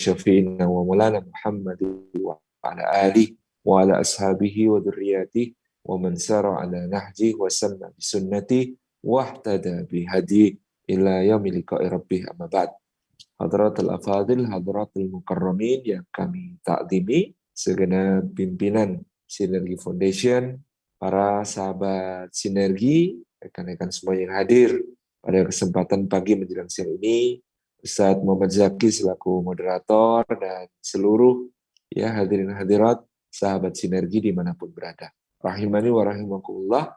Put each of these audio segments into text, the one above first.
syafi'ina wa maulana Muhammad wa ala alihi wa ala ashabihi wa dzurriyyatihi wa man sara ala nahji wa sanna bi sunnati wa ihtada bi hadi ila yaumil liqa'i rabbih, amma ba'd. Hadratul afadil, hadratul mukarramin yang kami takzimi, segenap pimpinan Sinergi Foundation, para sahabat Sinergi, rekan-rekan semua yang hadir pada kesempatan pagi menjelang siang ini, Ustadz Muhammad Zaki selaku moderator, dan seluruh hadirin hadirat sahabat Sinergi dimanapun berada. Rahimani wa rahimakumullah.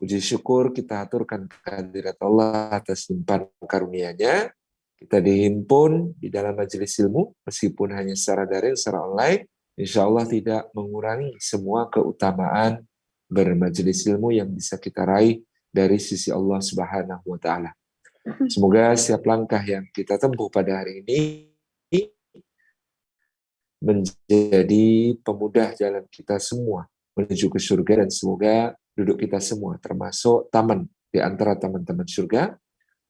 Puji syukur kita aturkan kehadirat Allah atas limpahan karunia-Nya. Kita dihimpun di dalam majelis ilmu, meskipun hanya secara daring, secara online, insya Allah tidak mengurangi semua keutamaan bermajelis ilmu yang bisa kita raih dari sisi Allah Subhanahu wa Ta'ala. Semoga setiap langkah yang kita tempuh pada hari ini menjadi pemudah jalan kita semua menuju ke surga, dan semoga duduk kita semua termasuk taman di antara teman-teman surga,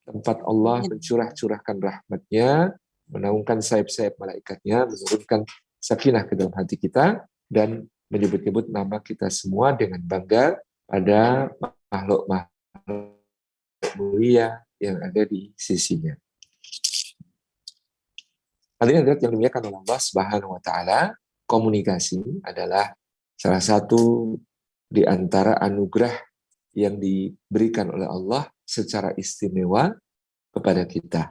tempat Allah mencurahkan rahmat-Nya, menaungkan sayap-sayap malaikatnya, menurunkan sakinah ke dalam hati kita, dan menyebut-nyebut nama kita semua dengan bangga pada makhluk-makhluk mulia yang ada di sisinya. Hadirin hadirat yang dimuliakan oleh Allah Subhanahu wa Ta'ala, komunikasi adalah salah satu di antara anugerah yang diberikan oleh Allah secara istimewa kepada kita.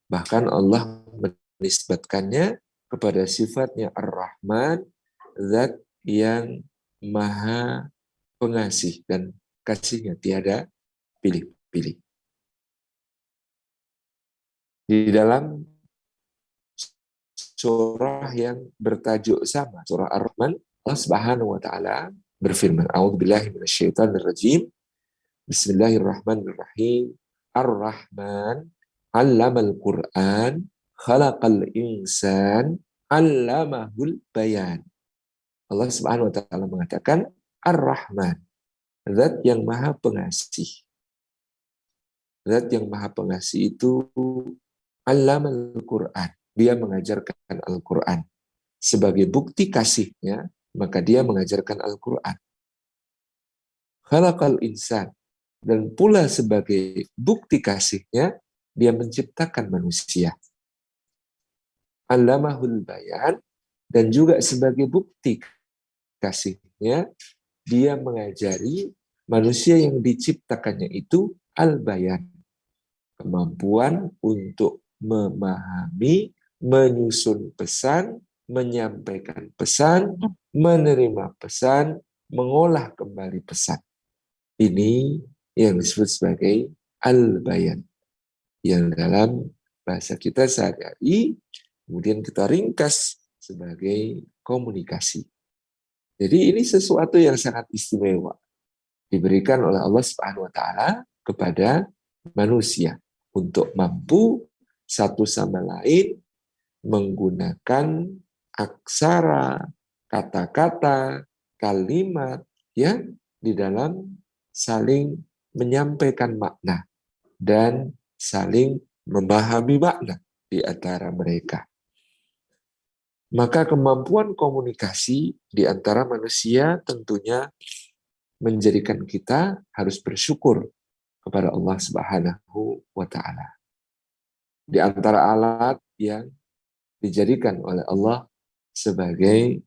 Bahkan Allah menisbatkannya kepada sifatnya Ar-Rahman, zat yang maha pengasih dan kasihnya tiada pilih-pilih. Di dalam surah yang bertajuk sama, surah Ar-Rahman, Allah Subhanahu wa Ta'ala berfirman, A'udzubillahi minasyaitonir rajim. Bismillahirrahmanirrahim. Ar-Rahman 'allamal Qur'an, khalaqal insan, 'allamahul bayan. Allah Subhanahu wa Ta'ala mengatakan Ar-Rahman, zat yang maha pengasih. Zat yang maha pengasih itu 'allamal Qur'an. Dia mengajarkan Al-Quran. Sebagai bukti kasihnya, maka dia mengajarkan Al-Quran. Khalaqal insan. Dan pula sebagai bukti kasihnya, dia menciptakan manusia. Allamahul bayan. Dan juga sebagai bukti kasihnya, dia mengajari manusia yang diciptakannya itu al-bayan. Kemampuan untuk memahami, menyusun pesan, menyampaikan pesan, menerima pesan, mengolah kembali pesan. Ini yang disebut sebagai al-bayan, yang dalam bahasa kita sehari-hari kemudian kita ringkas sebagai komunikasi. Jadi ini sesuatu yang sangat istimewa diberikan oleh Allah Subhanahu wa Ta'ala kepada manusia untuk mampu satu sama lain menggunakan aksara, kata-kata, kalimat di dalam saling menyampaikan makna dan saling memahami makna di antara mereka. Maka kemampuan komunikasi di antara manusia tentunya menjadikan kita harus bersyukur kepada Allah Subhanahu wa Ta'ala. Di antara alat yang dijadikan oleh Allah sebagai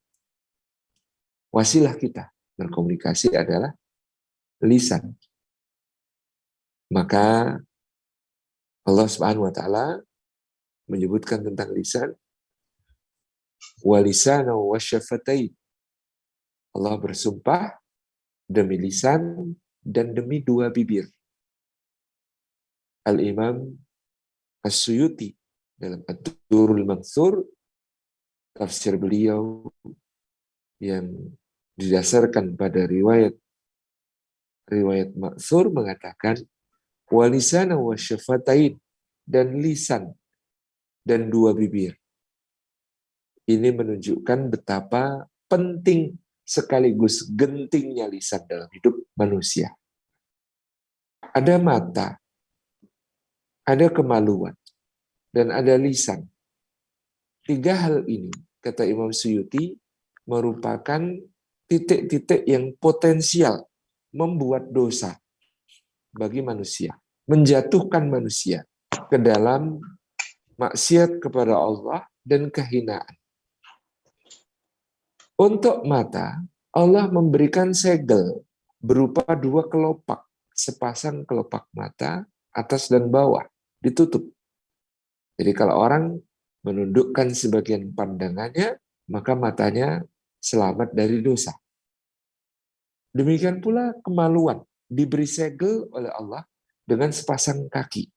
wasilah kita berkomunikasi adalah lisan. Maka Allah Subhanahu wa Ta'ala menyebutkan tentang lisan, wa lisana wa syafatain. Allah bersumpah demi lisan dan demi dua bibir. Al-Imam As-Suyuti dalam Ad-Durrul Mansur, tafsir beliau yang didasarkan pada riwayat Maksur mengatakan walisana wa syafatain, dan lisan dan dua bibir. Ini menunjukkan betapa penting sekaligus gentingnya lisan dalam hidup manusia. Ada mata, ada kemaluan, dan ada lisan. Tiga hal ini, kata Imam Suyuti, merupakan titik-titik yang potensial membuat dosa bagi manusia, menjatuhkan manusia ke dalam maksiat kepada Allah dan kehinaan. Untuk mata, Allah memberikan segel berupa dua kelopak, sepasang kelopak mata, atas dan bawah, ditutup. Jadi kalau orang menundukkan sebagian pandangannya, maka matanya selamat dari dosa. Demikian pula kemaluan, diberi segel oleh Allah dengan sepasang kaki.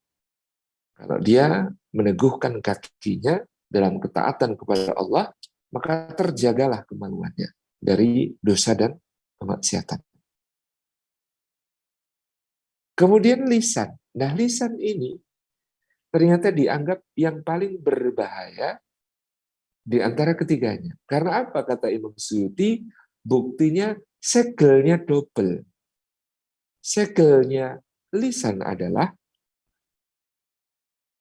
Kalau dia meneguhkan kakinya dalam ketaatan kepada Allah, maka terjagalah kemaluannya dari dosa dan kemaksiatan. Kemudian lisan. Nah, lisan ini ternyata dianggap yang paling berbahaya di antara ketiganya. Karena apa, kata Imam Suyuti? Buktinya segelnya double. Segelnya lisan adalah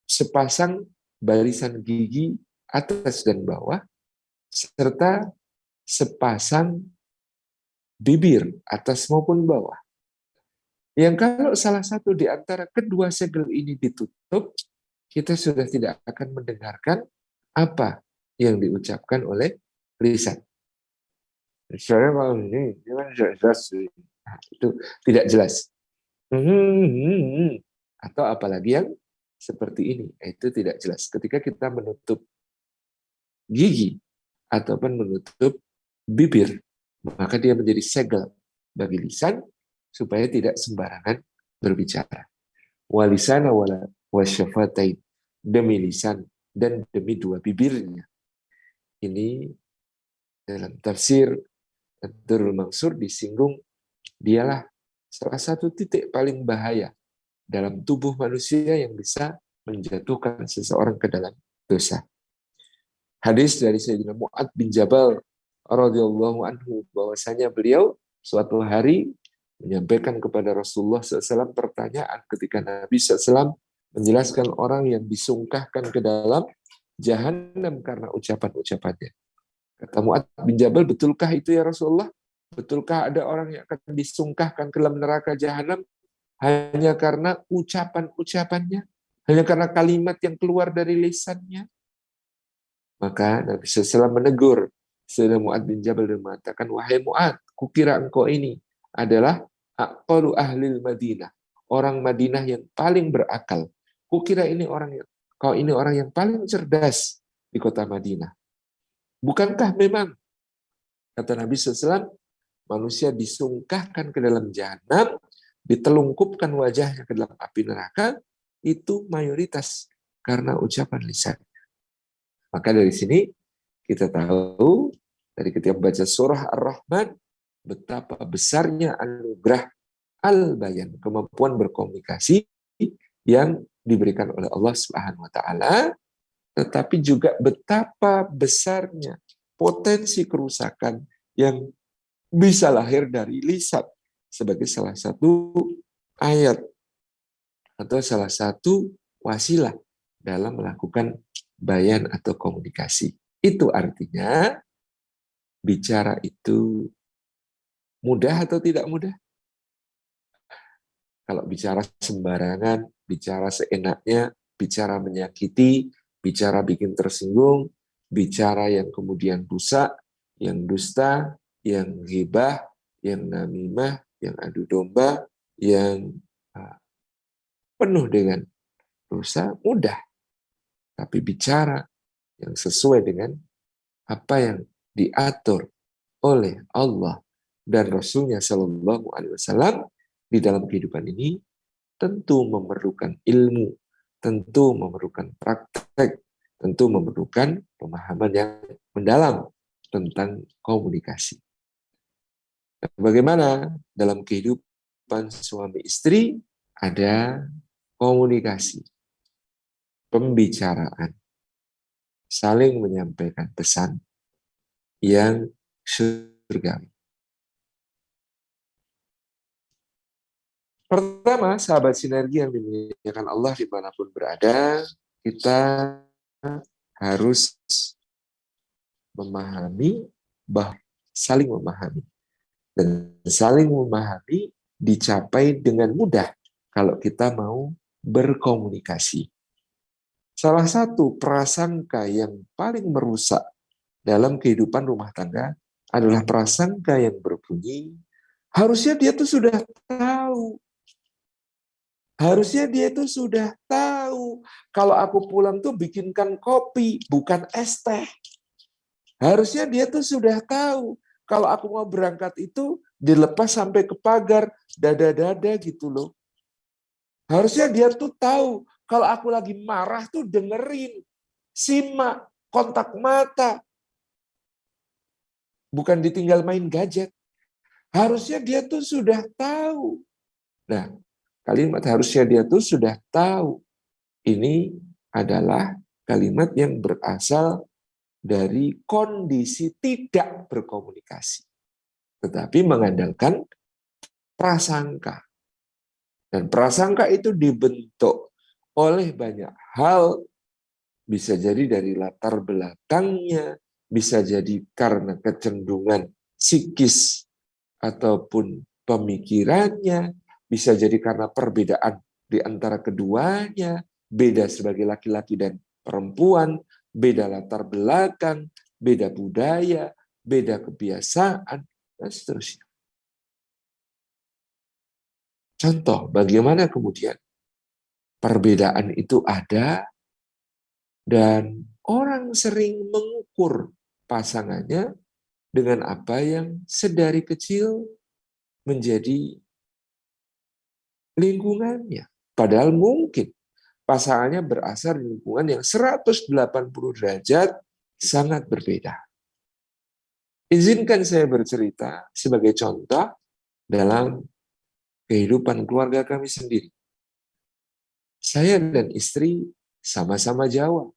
sepasang barisan gigi atas dan bawah, serta sepasang bibir atas maupun bawah. Yang kalau salah satu di antara kedua segel ini ditutup, kita sudah tidak akan mendengarkan apa yang diucapkan oleh lisan. Saya kalau ini kan jelas, itu tidak jelas. Atau apalagi yang seperti ini, itu tidak jelas. Ketika kita menutup gigi ataupun menutup bibir, maka dia menjadi segel bagi lisan supaya tidak sembarangan berbicara. Walisana wala wasyafatain, demi lisan dan demi dua bibirnya. Ini dalam tafsir Durrul Mansur disinggung, dialah salah satu titik paling bahaya dalam tubuh manusia yang bisa menjatuhkan seseorang ke dalam dosa. Hadis dari Sayyidina Mu'ad bin Jabal radhiyallahu anhu, bahwasanya beliau suatu hari menyampaikan kepada Rasulullah SAW pertanyaan ketika Nabi SAW menjelaskan orang yang disungkahkan ke dalam jahanam karena ucapan-ucapannya. Kata Mu'ad bin Jabal, betulkah itu ya Rasulullah? Betulkah ada orang yang akan disungkahkan ke dalam neraka jahanam hanya karena ucapan-ucapannya? Hanya karena kalimat yang keluar dari lisannya? Maka Nabi SAW menegur Sayyidina Mu'ad bin Jabal dan mengatakan, wahai Mu'ad, kukira engkau ini adalah aqalu ahlil Madinah, orang Madinah yang paling berakal. Kukira kau ini orang yang paling cerdas di kota Madinah. Bukankah memang, kata Nabi SAW, manusia disungkahkan ke dalam jahanam, ditelungkupkan wajahnya ke dalam api neraka, itu mayoritas karena ucapan lisan. Maka dari sini kita tahu dari ketika membaca surah Ar-Rahman betapa besarnya anugerah al-bayan, kemampuan berkomunikasi yang diberikan oleh Allah Subhanahu wa taala, tetapi juga betapa besarnya potensi kerusakan yang bisa lahir dari lisan sebagai salah satu ayat atau salah satu wasilah dalam melakukan bayan atau komunikasi. Itu artinya bicara itu mudah atau tidak mudah? Kalau bicara sembarangan, bicara seenaknya, bicara menyakiti, bicara bikin tersinggung, bicara yang kemudian rusak, yang dusta, yang ghibah, yang namimah, yang adu domba, yang penuh dengan dosa, mudah. Tapi bicara yang sesuai dengan apa yang diatur oleh Allah dan Rasulnya Shallallahu Alaihi Wasallam di dalam kehidupan ini tentu memerlukan ilmu, tentu memerlukan praktek, tentu memerlukan pemahaman yang mendalam tentang komunikasi. Bagaimana dalam kehidupan suami istri ada komunikasi, pembicaraan, saling menyampaikan pesan yang surgawi. Pertama, sahabat sinergi yang dimuliakan Allah dimanapun berada, kita harus memahami, bahwa saling memahami. Dan saling memahami dicapai dengan mudah kalau kita mau berkomunikasi. Salah satu prasangka yang paling merusak dalam kehidupan rumah tangga adalah prasangka yang berbunyi, harusnya dia tuh sudah tahu. Harusnya dia tuh sudah tahu. Kalau aku pulang tuh bikinkan kopi, bukan es teh. Harusnya dia tuh sudah tahu. Kalau aku mau berangkat itu dilepas sampai ke pagar, dada-dada gitu loh. Harusnya dia tuh tahu. Kalau aku lagi marah tuh dengerin. Simak, kontak mata. Bukan ditinggal main gadget. Harusnya dia tuh sudah tahu. Nah, kalimat harusnya dia tuh sudah tahu. Ini adalah kalimat yang berasal dari kondisi tidak berkomunikasi. Tetapi mengandalkan prasangka. Dan prasangka itu dibentuk oleh banyak hal, bisa jadi dari latar belakangnya, bisa jadi karena kecenderungan psikis ataupun pemikirannya, bisa jadi karena perbedaan di antara keduanya, beda sebagai laki-laki dan perempuan, beda latar belakang, beda budaya, beda kebiasaan, dan seterusnya. Contoh, bagaimana kemudian perbedaan itu ada dan orang sering mengukur pasangannya dengan apa yang sedari kecil menjadi lingkungannya. Padahal mungkin pasangannya berasal dari lingkungan yang 180 derajat sangat berbeda. Izinkan saya bercerita sebagai contoh dalam kehidupan keluarga kami sendiri. Saya dan istri sama-sama Jawa,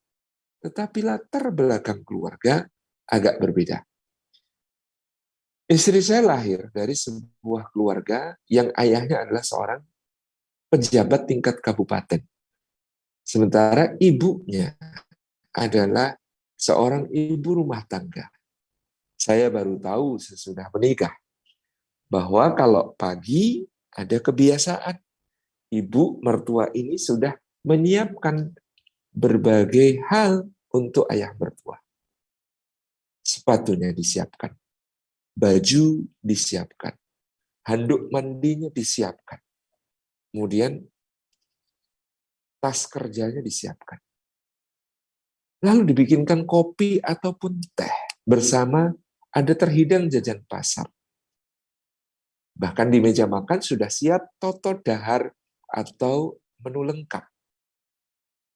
tetapi latar belakang keluarga agak berbeda. Istri saya lahir dari sebuah keluarga yang ayahnya adalah seorang pejabat tingkat kabupaten. Sementara ibunya adalah seorang ibu rumah tangga. Saya baru tahu sesudah menikah bahwa kalau pagi ada kebiasaan ibu mertua ini sudah menyiapkan berbagai hal untuk ayah mertua. Sepatunya disiapkan, baju disiapkan, handuk mandinya disiapkan, kemudian tas kerjanya disiapkan. Lalu dibikinkan kopi ataupun teh bersama, ada terhidang jajan pasar. Bahkan di meja makan sudah siap toto dahar atau menu lengkap.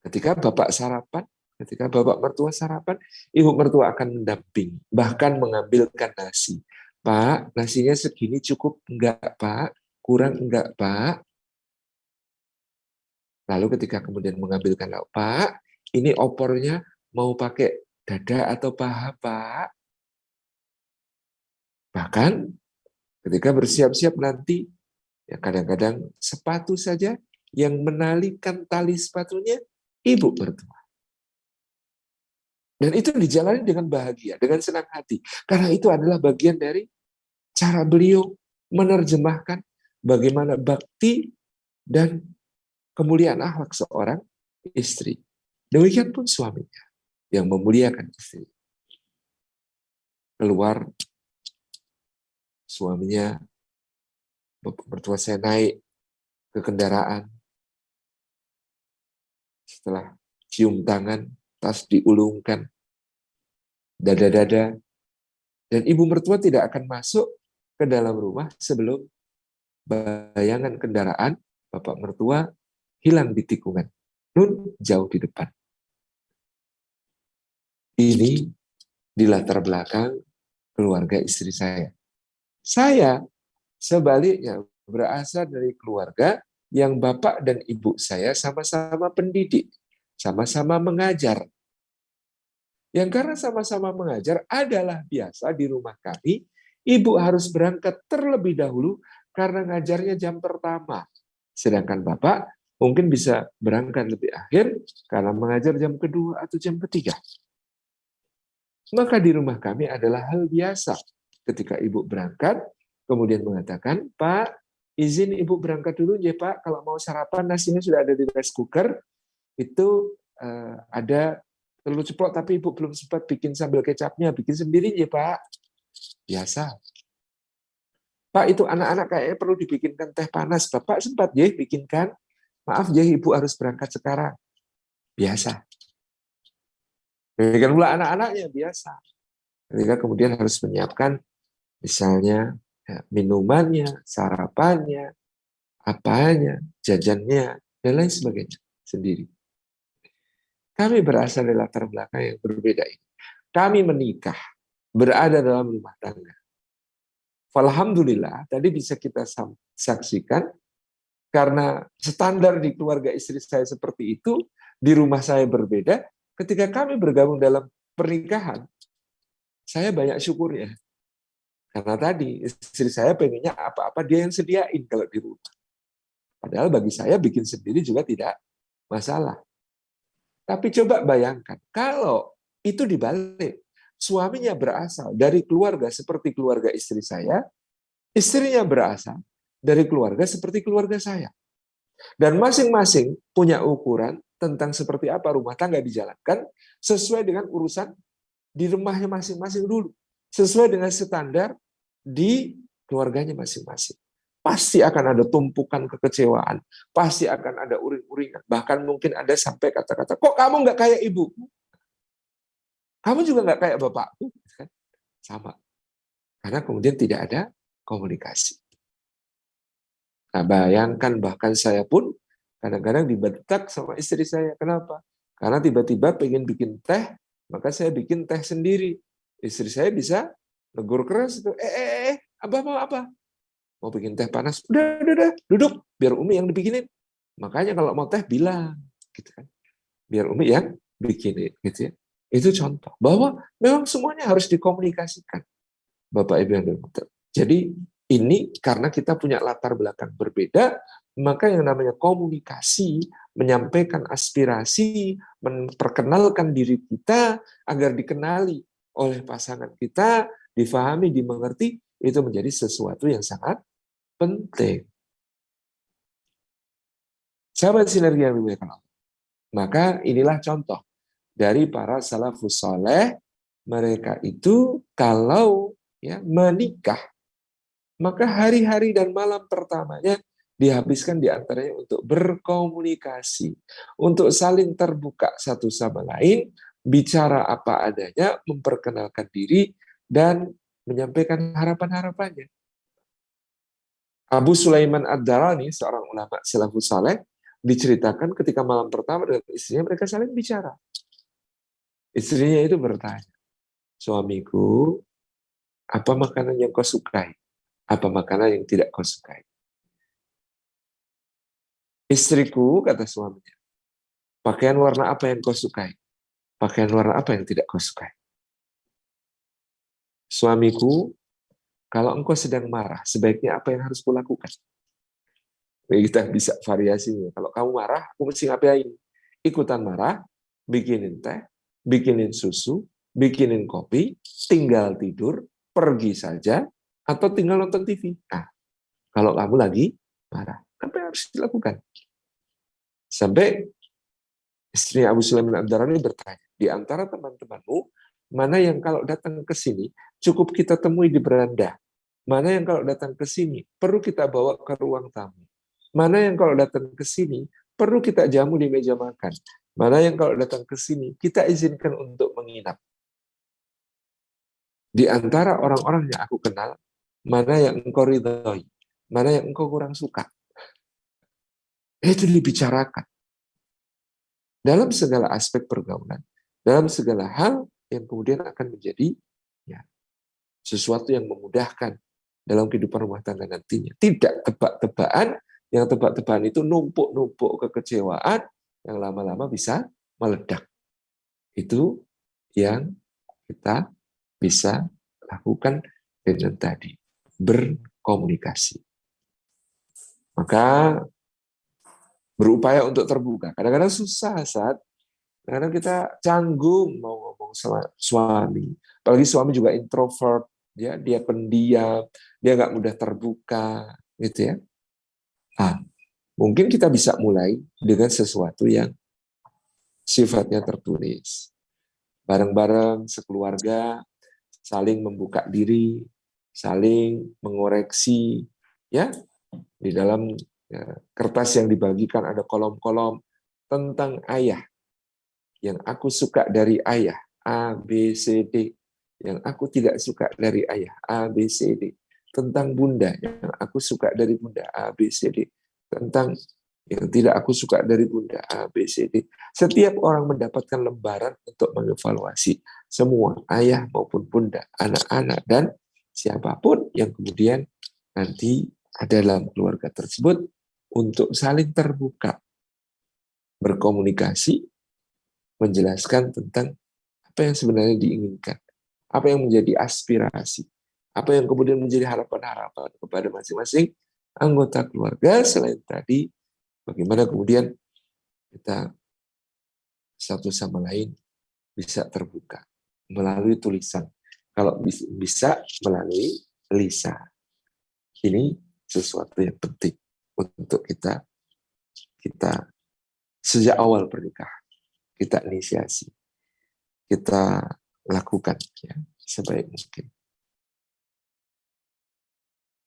Ketika bapak sarapan, ketika bapak mertua sarapan, ibu mertua akan mendampingi, bahkan mengambilkan nasi. Pak, nasinya segini cukup enggak, Pak? Kurang enggak, Pak? Lalu ketika kemudian mengambilkan lauk, Pak, ini opornya mau pakai dada atau paha, Pak? Bahkan ketika bersiap-siap nanti, ya kadang-kadang sepatu saja yang menalikan tali sepatunya ibu mertua. Dan itu dijalani dengan bahagia, dengan senang hati. Karena itu adalah bagian dari cara beliau menerjemahkan bagaimana bakti dan kemuliaan akhlak seorang istri. Demikian pun suaminya yang memuliakan istri. Keluar, suaminya, bapak mertua saya naik ke kendaraan. Setelah cium tangan, tas diulungkan, dada-dada, dan ibu mertua tidak akan masuk ke dalam rumah sebelum bayangan kendaraan bapak mertua hilang di tikungan. Nun jauh di depan. Ini di latar belakang keluarga istri saya. Saya sebaliknya berasal dari keluarga yang bapak dan ibu saya sama-sama pendidik, sama-sama mengajar. Yang karena sama-sama mengajar adalah biasa di rumah kami, ibu harus berangkat terlebih dahulu karena ngajarnya jam pertama. Sedangkan bapak mungkin bisa berangkat lebih akhir karena mengajar jam kedua atau jam ketiga. Maka di rumah kami adalah hal biasa. Ketika ibu berangkat, kemudian mengatakan, Pak, izin ibu berangkat dulu ya Pak, kalau mau sarapan nasinya sudah ada di rice cooker, itu ada telur ceplok, tapi ibu belum sempat bikin sambal kecapnya, bikin sendiri ya Pak. Biasa. Pak, itu anak-anak kayaknya perlu dibikinkan teh panas. Bapak sempat ya bikinkan. Maaf ya ibu harus berangkat sekarang. Biasa. Demikian pula anak-anaknya biasa. Ketika kemudian harus menyiapkan misalnya ya, minumannya, sarapannya, apanya, jajannya, dan lain sebagainya sendiri. Kami berasal dari latar belakang yang berbeda ini. Kami menikah, berada dalam rumah tangga. Alhamdulillah, tadi bisa kita saksikan, karena standar di keluarga istri saya seperti itu, di rumah saya berbeda, ketika kami bergabung dalam pernikahan, saya banyak syukurnya. Karena tadi, istri saya pengennya apa-apa dia yang sediain kalau di rumah. Padahal bagi saya bikin sendiri juga tidak masalah. Tapi coba bayangkan, kalau itu dibalik, suaminya berasal dari keluarga seperti keluarga istri saya, istrinya berasal dari keluarga seperti keluarga saya. Dan masing-masing punya ukuran tentang seperti apa rumah tangga dijalankan sesuai dengan urusan di rumahnya masing-masing dulu. Sesuai dengan standar di keluarganya masing-masing. Pasti akan ada tumpukan kekecewaan. Pasti akan ada uring-uringan. Bahkan mungkin ada sampai kata-kata, kok kamu nggak kayak ibu? Kamu juga nggak kayak bapakku? Sama. Karena kemudian tidak ada komunikasi. Nah, bayangkan bahkan saya pun kadang-kadang dibentak sama istri saya. Kenapa? Karena tiba-tiba pengen bikin teh, maka saya bikin teh sendiri. Istri saya bisa negur keras itu, abah mau apa? Mau bikin teh panas, udah, duduk, biar Umi yang dibikinin. Makanya kalau mau teh bilang, gitu kan, biar Umi yang bikinin, gitu ya. Itu contoh bahwa memang semuanya harus dikomunikasikan, Bapak Ibu yang dirahmati. Jadi ini karena kita punya latar belakang berbeda, maka yang namanya komunikasi, menyampaikan aspirasi, memperkenalkan diri kita agar dikenali oleh pasangan kita, difahami, dimengerti, itu menjadi sesuatu yang sangat penting. Sahabat sinergi yang dimuliakan Allah. Maka inilah contoh dari para salafus saleh, mereka itu kalau ya menikah, maka hari-hari dan malam pertamanya dihabiskan diantaranya untuk berkomunikasi, untuk saling terbuka satu sama lain, bicara apa adanya, memperkenalkan diri, dan menyampaikan harapan-harapannya. Abu Sulaiman Ad-Darani, seorang ulama salafus saleh, diceritakan ketika malam pertama dengan istrinya mereka saling bicara. Istrinya itu bertanya, suamiku, apa makanan yang kau sukai? Apa makanan yang tidak kau sukai? Istriku, kata suaminya, pakaian warna apa yang kau sukai? Pakaian warna apa yang tidak kau sukai? Suamiku, kalau engkau sedang marah, sebaiknya apa yang harus kulakukan? Kita bisa variasinya. Kalau kamu marah, aku mesti ngapain? Ikutan marah, bikinin teh, bikinin susu, bikinin kopi, tinggal tidur, pergi saja, atau tinggal nonton TV. Nah, kalau kamu lagi marah, apa yang harus dilakukan? Sampai istri Abu Sulaiman Ad-Darani bertanya, di antara teman-temanmu, mana yang kalau datang ke sini, cukup kita temui di beranda? Mana yang kalau datang ke sini, perlu kita bawa ke ruang tamu? Mana yang kalau datang ke sini, perlu kita jamu di meja makan? Mana yang kalau datang ke sini, kita izinkan untuk menginap? Di antara orang-orang yang aku kenal, mana yang engkau ridhoi? Mana yang engkau kurang suka? Itu dibicarakan. Dalam segala aspek pergaulan, dalam segala hal yang kemudian akan menjadi ya, sesuatu yang memudahkan dalam kehidupan rumah tangga nantinya. Tidak tebak-tebakan, yang tebak-tebakan itu numpuk-numpuk kekecewaan yang lama-lama bisa meledak. Itu yang kita bisa lakukan dengan tadi, berkomunikasi. Maka berupaya untuk terbuka. Kadang-kadang susah saat kadang kita canggung mau ngomong sama suami, Apalagi suami juga introvert, ya, dia pendiam, dia nggak mudah terbuka, gitu ya. Mungkin kita bisa mulai dengan sesuatu yang sifatnya tertulis. Bareng-bareng, sekeluarga, saling membuka diri, saling mengoreksi, ya, di dalam kertas yang dibagikan ada kolom-kolom tentang ayah, yang aku suka dari ayah, A, B, C, D, yang aku tidak suka dari ayah, A, B, C, D, tentang bunda, yang aku suka dari bunda, A, B, C, D, tentang yang tidak aku suka dari bunda, A, B, C, D. Setiap orang mendapatkan lembaran untuk mengevaluasi semua, ayah maupun bunda, anak-anak, dan siapapun yang kemudian nanti ada dalam keluarga tersebut untuk saling terbuka, berkomunikasi, menjelaskan tentang apa yang sebenarnya diinginkan, apa yang menjadi aspirasi, apa yang kemudian menjadi harapan-harapan kepada masing-masing anggota keluarga. Selain tadi, bagaimana kemudian kita satu sama lain bisa terbuka melalui tulisan. Kalau bisa melalui lisan. Ini sesuatu yang penting untuk kita sejak awal pernikahan kita inisiasi, kita lakukan ya, sebaik mungkin.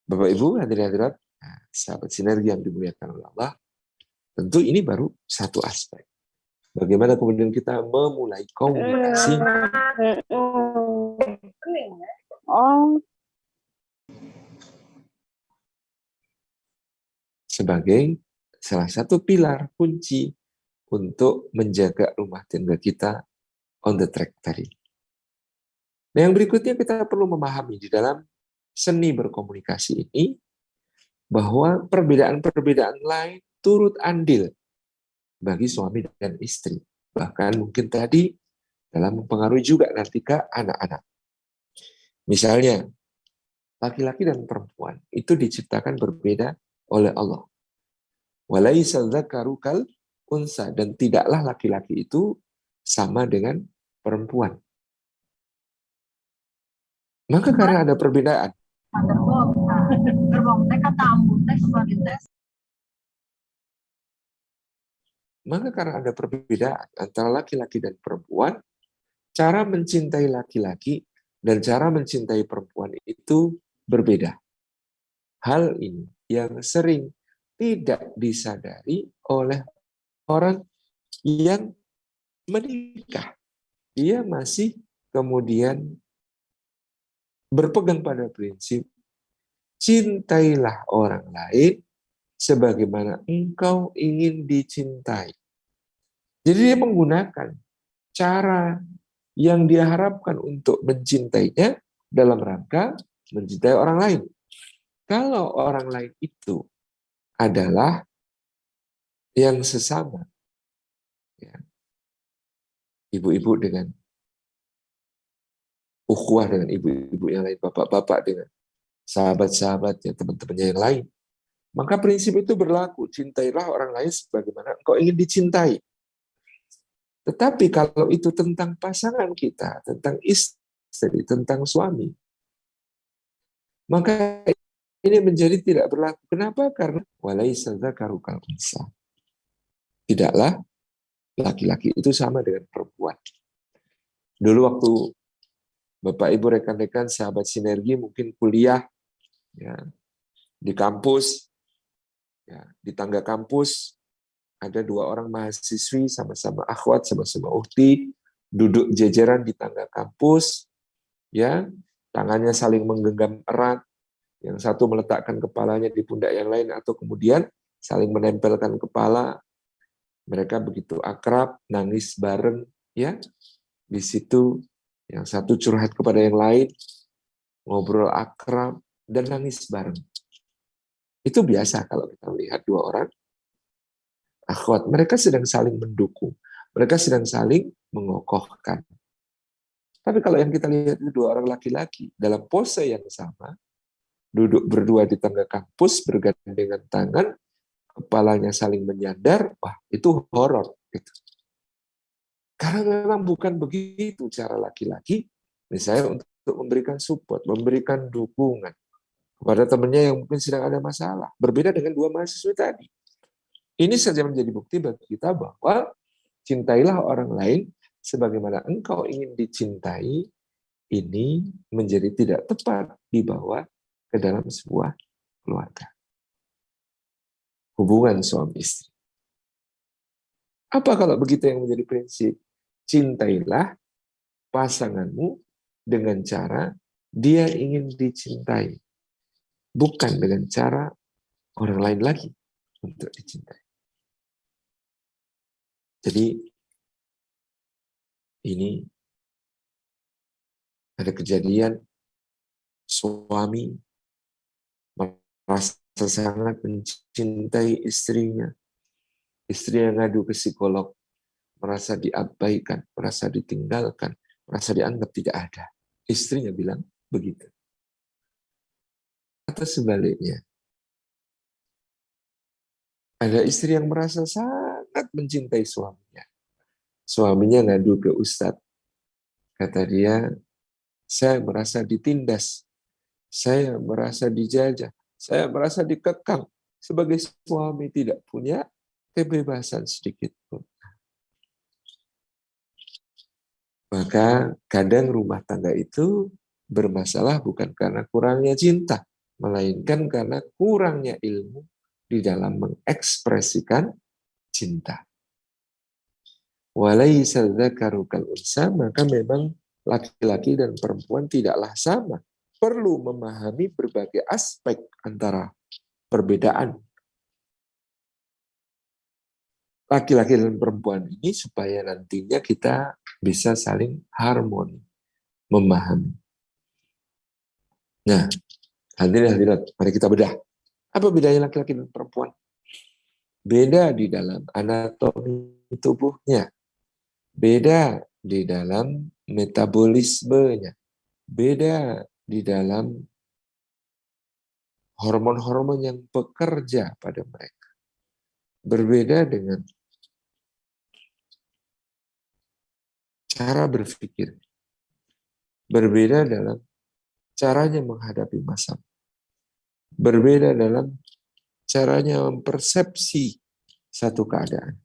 Bapak Ibu hadirin hadirat, sahabat sinergi yang dimuliakan oleh Allah, tentu ini baru satu aspek. Bagaimana kemudian kita memulai komunikasi sebagai salah satu pilar kunci untuk menjaga rumah tangga kita on the track tadi. Nah, yang berikutnya kita perlu memahami di dalam seni berkomunikasi ini bahwa perbedaan-perbedaan lain turut andil bagi suami dan istri. Bahkan mungkin tadi dalam mempengaruhi juga nanti ke anak-anak. Misalnya, laki-laki dan perempuan itu diciptakan berbeda oleh Allah. Walaisa dzakaru kal unsa, dan tidaklah laki-laki itu sama dengan perempuan. Maka karena ada perbedaan, antara laki-laki dan perempuan, cara mencintai laki-laki dan cara mencintai perempuan itu berbeda. Hal ini yang sering tidak disadari oleh orang yang menikah. Dia masih kemudian berpegang pada prinsip, cintailah orang lain sebagaimana engkau ingin dicintai. Jadi dia menggunakan cara yang dia harapkan untuk mencintainya dalam rangka mencintai orang lain. Kalau orang lain itu adalah yang sesama, ya, ibu-ibu dengan ukhuwah dengan ibu-ibu yang lain, bapak-bapak dengan sahabat-sahabatnya, teman-temannya yang lain, maka prinsip itu berlaku, cintailah orang lain sebagaimana engkau ingin dicintai. Tetapi kalau itu tentang pasangan kita, tentang istri, tentang suami, maka ini menjadi tidak berlaku. Kenapa? Karena walaisa dzakaru kal unsa. Tidaklah laki-laki itu sama dengan perempuan. Dulu waktu Bapak Ibu rekan-rekan sahabat sinergi mungkin kuliah ya, di kampus, ya, di tangga kampus ada dua orang mahasiswi sama-sama akhwat, sama-sama ukhti, duduk jejeran di tangga kampus, ya, tangannya saling menggenggam erat, yang satu meletakkan kepalanya di pundak yang lain atau kemudian saling menempelkan kepala. Mereka begitu akrab, nangis bareng, ya. Di situ yang satu curhat kepada yang lain, ngobrol akrab dan nangis bareng. Itu biasa kalau kita melihat dua orang akhwat, mereka sedang saling mendukung, mereka sedang saling mengokohkan. Tapi kalau yang kita lihat itu dua orang laki-laki dalam pose yang sama, duduk berdua di tangga kampus, bergandengan tangan, kepalanya saling menyandar, wah itu horor. Gitu. Karena memang bukan begitu cara laki-laki Misalnya untuk memberikan support, memberikan dukungan kepada temannya yang mungkin sedang ada masalah. Berbeda dengan dua mahasiswa tadi. Ini saja menjadi bukti bagi kita bahwa cintailah orang lain sebagaimana engkau ingin dicintai, ini menjadi tidak tepat dibawa ke dalam sebuah keluarga. Hubungan suami istri. Apa kalau begitu yang menjadi prinsip? Cintailah pasanganmu dengan cara dia ingin dicintai. Bukan dengan cara orang lain lagi untuk dicintai. Jadi ini ada kejadian suami merasa sangat mencintai istrinya. Istri yang ngadu ke psikolog, merasa diabaikan, merasa ditinggalkan, merasa dianggap tidak ada. Istrinya bilang begitu. Atau sebaliknya, ada istri yang merasa sangat mencintai suaminya. Suaminya ngadu ke ustadz. Kata dia, saya merasa ditindas, saya merasa dijajah, saya merasa dikekang. Sebagai suami tidak punya kebebasan sedikit pun. Maka kadang rumah tangga itu bermasalah bukan karena kurangnya cinta, melainkan karena kurangnya ilmu di dalam mengekspresikan cinta. Walaisa dzakaru kal unsa, maka memang laki-laki dan perempuan tidaklah sama. Perlu memahami berbagai aspek antara perbedaan laki-laki dan perempuan ini supaya nantinya kita bisa saling harmoni, memahami. Nah, hadirin hadirat, mari kita bedah. Apa bedanya laki-laki dan perempuan? Beda di dalam anatomi tubuhnya, beda di dalam metabolismenya, beda di dalam hormon-hormon yang bekerja pada mereka. Berbeda dengan cara berpikir, berbeda dalam caranya menghadapi masalah, berbeda dalam caranya mempersepsi satu keadaan,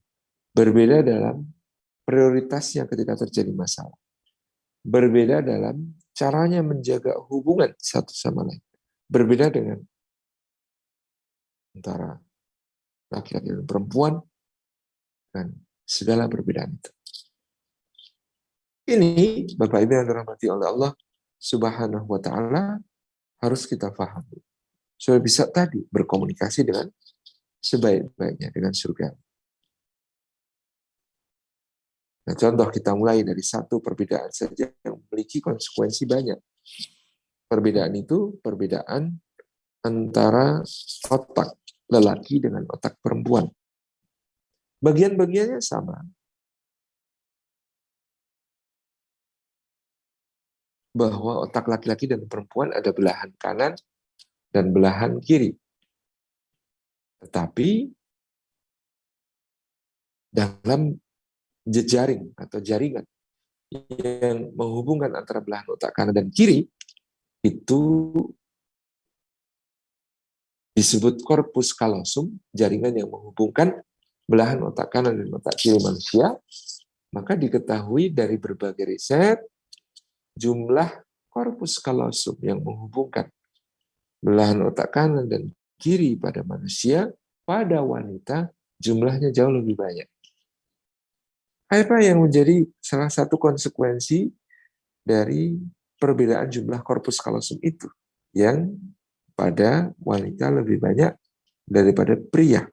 berbeda dalam prioritasnya ketika terjadi masalah, berbeda dalam caranya menjaga hubungan satu sama lain, berbeda dengan antara laki-laki dan perempuan, dan segala perbedaan itu. Ini Bapak Ibu yang dirahmati oleh Allah Subhanahu wa taala harus kita pahami. Supaya bisa tadi berkomunikasi dengan sebaik-baiknya dengan surga. Nah, contoh kita mulai dari satu perbedaan saja yang memiliki konsekuensi banyak. Perbedaan itu perbedaan antara otak lelaki dengan otak perempuan. Bagian-bagiannya sama. Bahwa otak laki-laki dan perempuan ada belahan kanan dan belahan kiri. Tetapi dalam jejaring atau jaringan yang menghubungkan antara belahan otak kanan dan kiri, itu disebut corpus callosum, jaringan yang menghubungkan belahan otak kanan dan otak kiri manusia. Maka diketahui dari berbagai riset, jumlah corpus callosum yang menghubungkan belahan otak kanan dan kiri pada manusia, pada wanita jumlahnya jauh lebih banyak. Apa yang menjadi salah satu konsekuensi dari perbedaan jumlah corpus callosum itu? Yang pada wanita lebih banyak daripada pria.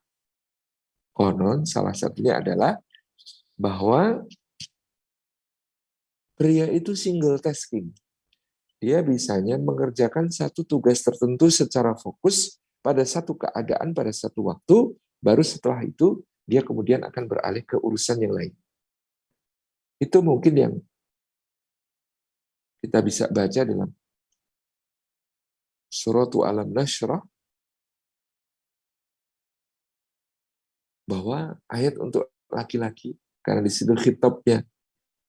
Konon salah satunya adalah bahwa pria itu single tasking. Dia bisanya mengerjakan satu tugas tertentu secara fokus pada satu keadaan, pada satu waktu, baru setelah itu dia kemudian akan beralih ke urusan yang lain. Itu mungkin yang kita bisa baca dalam Suratu Alam Nashrah, bahwa ayat untuk laki-laki, karena di situ khitabnya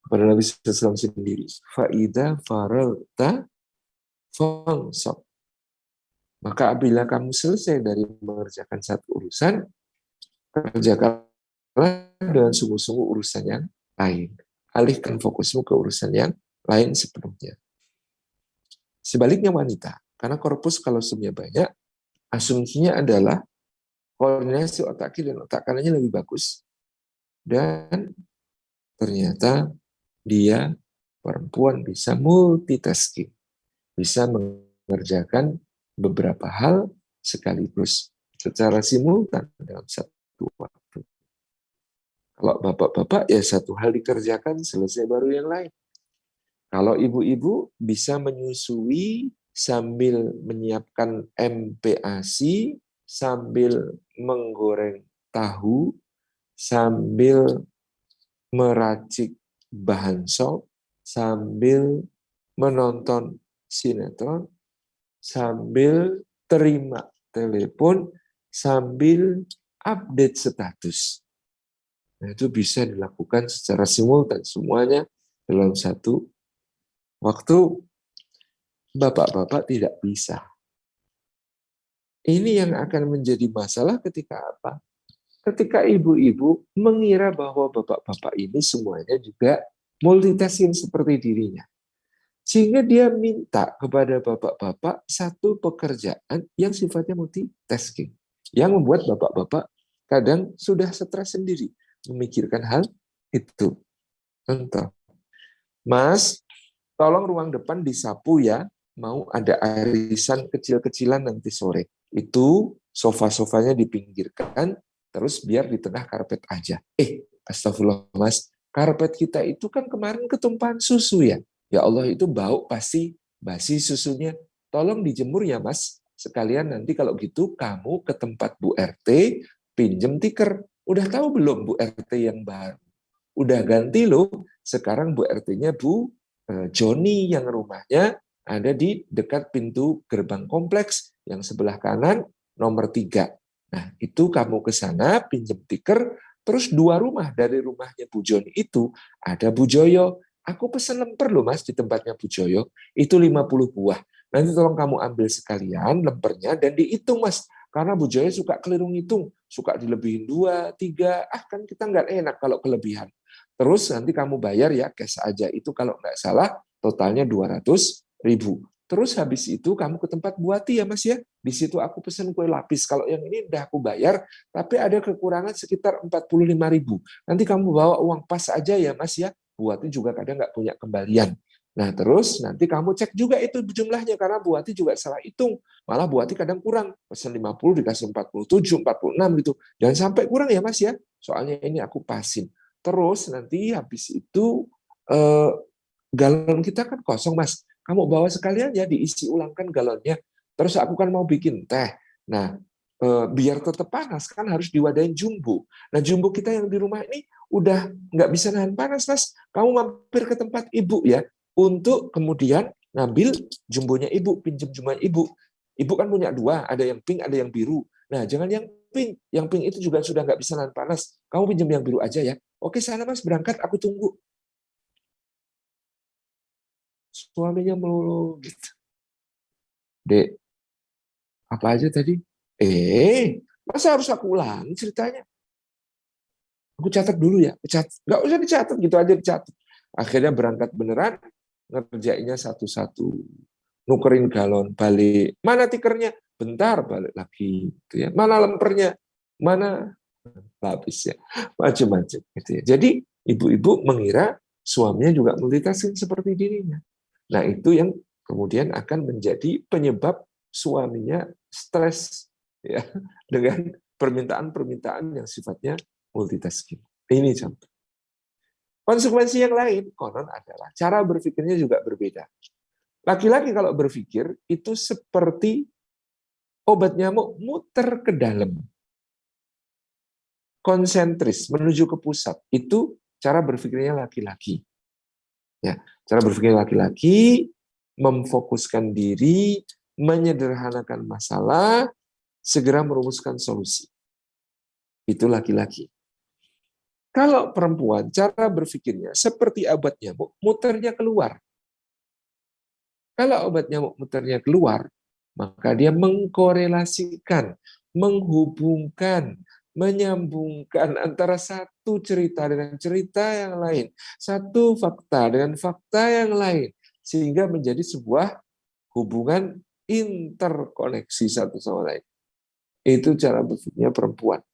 Kepada Nabi SAW sendiri. Fa'idha faralta fansab. Maka apabila kamu selesai dari mengerjakan satu urusan, kerjakanlah dengan sungguh-sungguh urusan yang lain. Alihkan fokusmu ke urusan yang lain sepenuhnya. Sebaliknya wanita, karena korpus kalosumnya banyak, asumsinya adalah koordinasi otak kiri dan otak kanannya lebih bagus. Dan ternyata dia perempuan bisa multitasking, bisa mengerjakan beberapa hal sekaligus secara simultan dalam satu waktu. Kalau bapak-bapak ya satu hal dikerjakan selesai baru yang lain. Kalau ibu-ibu bisa menyusui sambil menyiapkan MPASI, sambil menggoreng tahu, sambil meracik bahan sop, sambil menonton sinetron, sambil terima telepon, sambil update status. Nah, itu bisa dilakukan secara simultan semuanya dalam satu waktu. Bapak-bapak tidak bisa. Ini yang akan menjadi masalah ketika apa? Ketika ibu-ibu mengira bahwa bapak-bapak ini semuanya juga multitasking seperti dirinya. Sehingga dia minta kepada bapak-bapak satu pekerjaan yang sifatnya multitasking. Yang membuat bapak-bapak kadang sudah stres sendiri memikirkan hal itu. Contoh, Mas, tolong ruang depan disapu ya, mau ada arisan kecil-kecilan nanti sore. Itu sofa-sofanya dipinggirkan, terus biar di tengah karpet aja. Astagfirullah Mas, karpet kita itu kan kemarin ketumpahan susu ya. Ya Allah, itu bau pasti basi susunya. Tolong dijemur ya Mas. Sekalian nanti kalau gitu kamu ke tempat Bu RT, pinjem tikar. Udah tahu belum Bu RT yang baru? Udah ganti loh. Sekarang Bu RT-nya Bu Joni yang rumahnya ada di dekat pintu gerbang kompleks yang sebelah kanan nomor 3. Nah, itu kamu ke sana pinjem tikar, terus 2 rumah dari rumahnya Bu Joni itu ada Bu Joyo. Aku pesen lemper loh Mas di tempatnya Bu Joyo, itu 50 buah. Nanti tolong kamu ambil sekalian lempernya dan dihitung Mas. Karena Bu Joyo suka keliru ngitung, suka dilebihin 2, 3, kan kita nggak enak kalau kelebihan. Terus nanti kamu bayar ya cash aja, itu kalau nggak salah totalnya 200.000. Terus habis itu kamu ke tempat buati ya Mas ya. Di situ aku pesen kue lapis. Kalau yang ini udah aku bayar, tapi ada kekurangan sekitar 45.000. Nanti kamu bawa uang pas aja ya Mas ya. Buati juga kadang nggak punya kembalian. Nah terus nanti kamu cek juga itu jumlahnya, karena buati juga salah hitung. Malah buati kadang kurang. Pesen 50 dikasih 47, 46 gitu. Jangan sampai kurang ya Mas ya. Soalnya ini aku pasin. Terus nanti habis itu galon kita kan kosong Mas. Kamu bawa sekalian ya, diisi ulangkan galonnya. Terus aku kan mau bikin teh. Nah, biar tetap panas kan harus diwadahin jumbo. Nah, jumbo kita yang di rumah ini udah nggak bisa nahan panas Mas. Kamu mampir ke tempat ibu ya, untuk kemudian ngambil jumbonya ibu, pinjam jumbonya ibu. Ibu kan punya 2, ada yang pink, ada yang biru. Nah, jangan yang pink. Yang pink itu juga sudah nggak bisa nahan panas. Kamu pinjam yang biru aja ya. Oke, sana Mas, berangkat, aku tunggu. Suaminya melulu gitu. Dek, apa aja tadi? Masa harus aku ulang ceritanya? Aku catat dulu ya. Nggak usah dicatat, gitu aja dicatat. Akhirnya berangkat beneran, ngerjainnya satu-satu. Nukerin galon, balik. Mana tikernya? Bentar, balik lagi. Gitu ya. Mana lempernya? Mana habis ya? Macam-macam. Gitu ya. Jadi ibu-ibu mengira suaminya juga multitasking seperti dirinya. Nah, itu yang kemudian akan menjadi penyebab suaminya stres ya dengan permintaan-permintaan yang sifatnya multitasking. Ini contoh. Konsekuensi yang lain konon adalah cara berpikirnya juga berbeda. Laki-laki kalau berpikir itu seperti obat nyamuk muter ke dalam. Konsentris menuju ke pusat. Itu cara berpikirnya laki-laki. Ya, cara berpikir laki-laki memfokuskan diri, menyederhanakan masalah, segera merumuskan solusi. Itu laki-laki. Kalau perempuan, cara berpikirnya seperti obat nyamuk, muternya keluar. Kalau obat nyamuk muternya keluar, maka dia mengkorelasikan, menghubungkan, menyambungkan antara satu cerita dengan cerita yang lain, satu fakta dengan fakta yang lain, sehingga menjadi sebuah hubungan interkoneksi satu sama lain. Itu cara berpikirnya perempuan.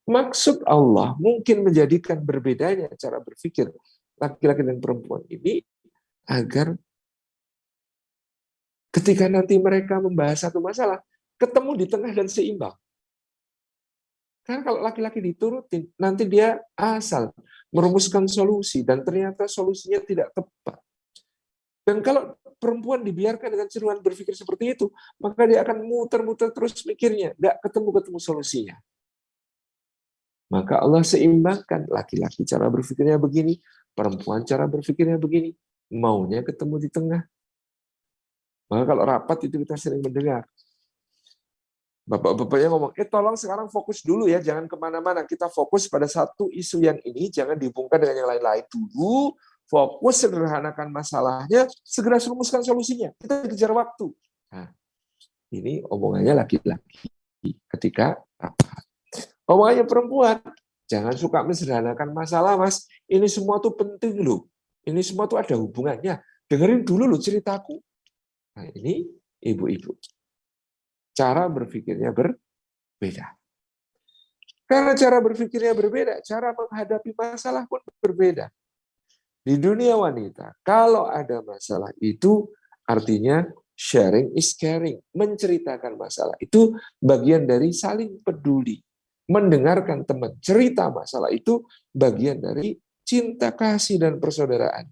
Maksud Allah mungkin menjadikan berbedanya cara berpikir laki-laki dan perempuan ini agar ketika nanti mereka membahas satu masalah, ketemu di tengah dan seimbang. Karena kalau laki-laki diturutin, nanti dia asal merumuskan solusi dan ternyata solusinya tidak tepat. Dan kalau perempuan dibiarkan dengan cenderungan berpikir seperti itu, maka dia akan muter-muter terus mikirnya, nggak ketemu-ketemu solusinya. Maka Allah seimbangkan, laki-laki cara berpikirnya begini, perempuan cara berpikirnya begini, maunya ketemu di tengah. Maka kalau rapat itu kita sering mendengar. Bapak-bapaknya ngomong, tolong sekarang fokus dulu ya, jangan kemana-mana. Kita fokus pada satu isu yang ini, jangan dihubungkan dengan yang lain-lain dulu. Fokus, sederhanakan masalahnya, segera rumuskan solusinya. Kita kejar waktu. Nah, ini omongannya laki-laki ketika rapat. Omongannya perempuan, jangan suka mensederhanakan masalah, Mas. Ini semua tuh penting loh. Ini semua tuh ada hubungannya. Dengerin dulu loh ceritaku. Nah, ini ibu-ibu. Cara berpikirnya berbeda. Karena cara berpikirnya berbeda, cara menghadapi masalah pun berbeda. Di dunia wanita, kalau ada masalah itu artinya sharing is caring. Menceritakan masalah itu bagian dari saling peduli. Mendengarkan teman cerita masalah itu bagian dari cinta kasih dan persaudaraan.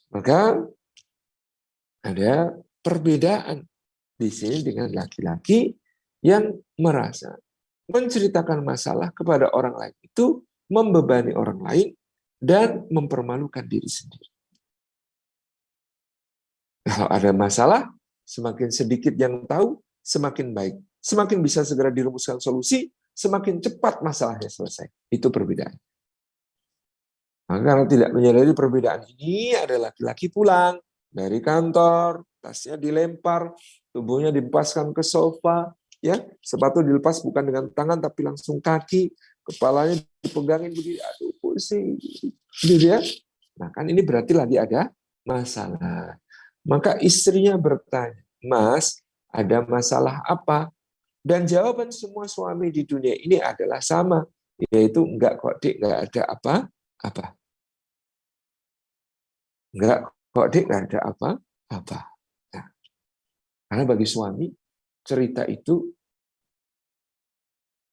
Maka ada perbedaan di sini dengan laki-laki yang merasa menceritakan masalah kepada orang lain itu membebani orang lain dan mempermalukan diri sendiri. Kalau ada masalah, semakin sedikit yang tahu, semakin baik. Semakin bisa segera dirumuskan solusi, semakin cepat masalahnya selesai. Itu perbedaan. Maka kalau tidak menyadari perbedaan ini, ada laki-laki pulang dari kantor, tasnya dilempar, tubuhnya dipaskan ke sofa, ya, sepatu dilepas bukan dengan tangan tapi langsung kaki, kepalanya dipegangin begini, aduh pusing, gitu ya. Nah kan ini berarti lagi ada masalah. Maka istrinya bertanya, Mas, ada masalah apa? Dan jawaban semua suami di dunia ini adalah sama, yaitu enggak kok Dik, enggak ada apa-apa. Enggak kok Dik, enggak ada apa-apa. Nah, karena bagi suami, cerita itu,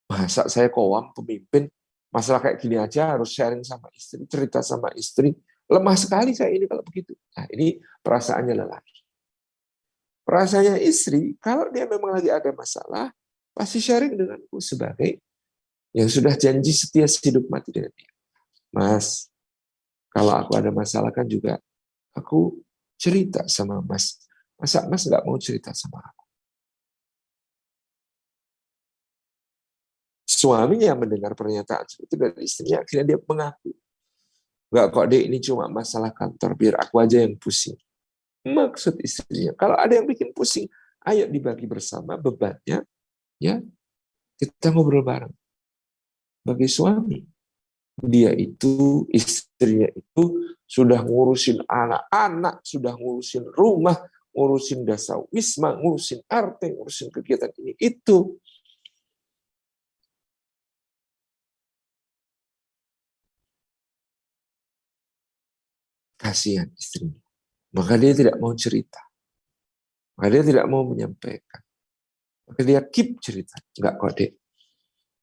masa saya kowam pemimpin, masalah kayak gini aja harus sharing sama istri, cerita sama istri. Lemah sekali saya ini kalau begitu. Nah, ini perasaannya lelaki. Perasaannya istri, kalau dia memang lagi ada masalah, pasti sharing denganku sebagai yang sudah janji setia hidup mati dengan dia. Mas, kalau aku ada masalah kan juga aku cerita sama Mas. Masa Mas nggak mau cerita sama aku? Suaminya mendengar pernyataan seperti itu dari istrinya, akhirnya dia mengaku. Nggak kok Dek, ini cuma masalah kantor, biar aku aja yang pusing. Maksud istrinya, kalau ada yang bikin pusing, ayo dibagi bersama bebannya, ya kita ngobrol bareng. Bagi suami, dia itu, istrinya itu sudah ngurusin anak-anak, sudah ngurusin rumah, ngurusin dasar wisma, ngurusin RT, ngurusin kegiatan ini, itu. Kasihan istrinya. Maka dia tidak mau cerita. Maka dia tidak mau menyampaikan. Maka dia keep cerita. Enggak kok, Dek.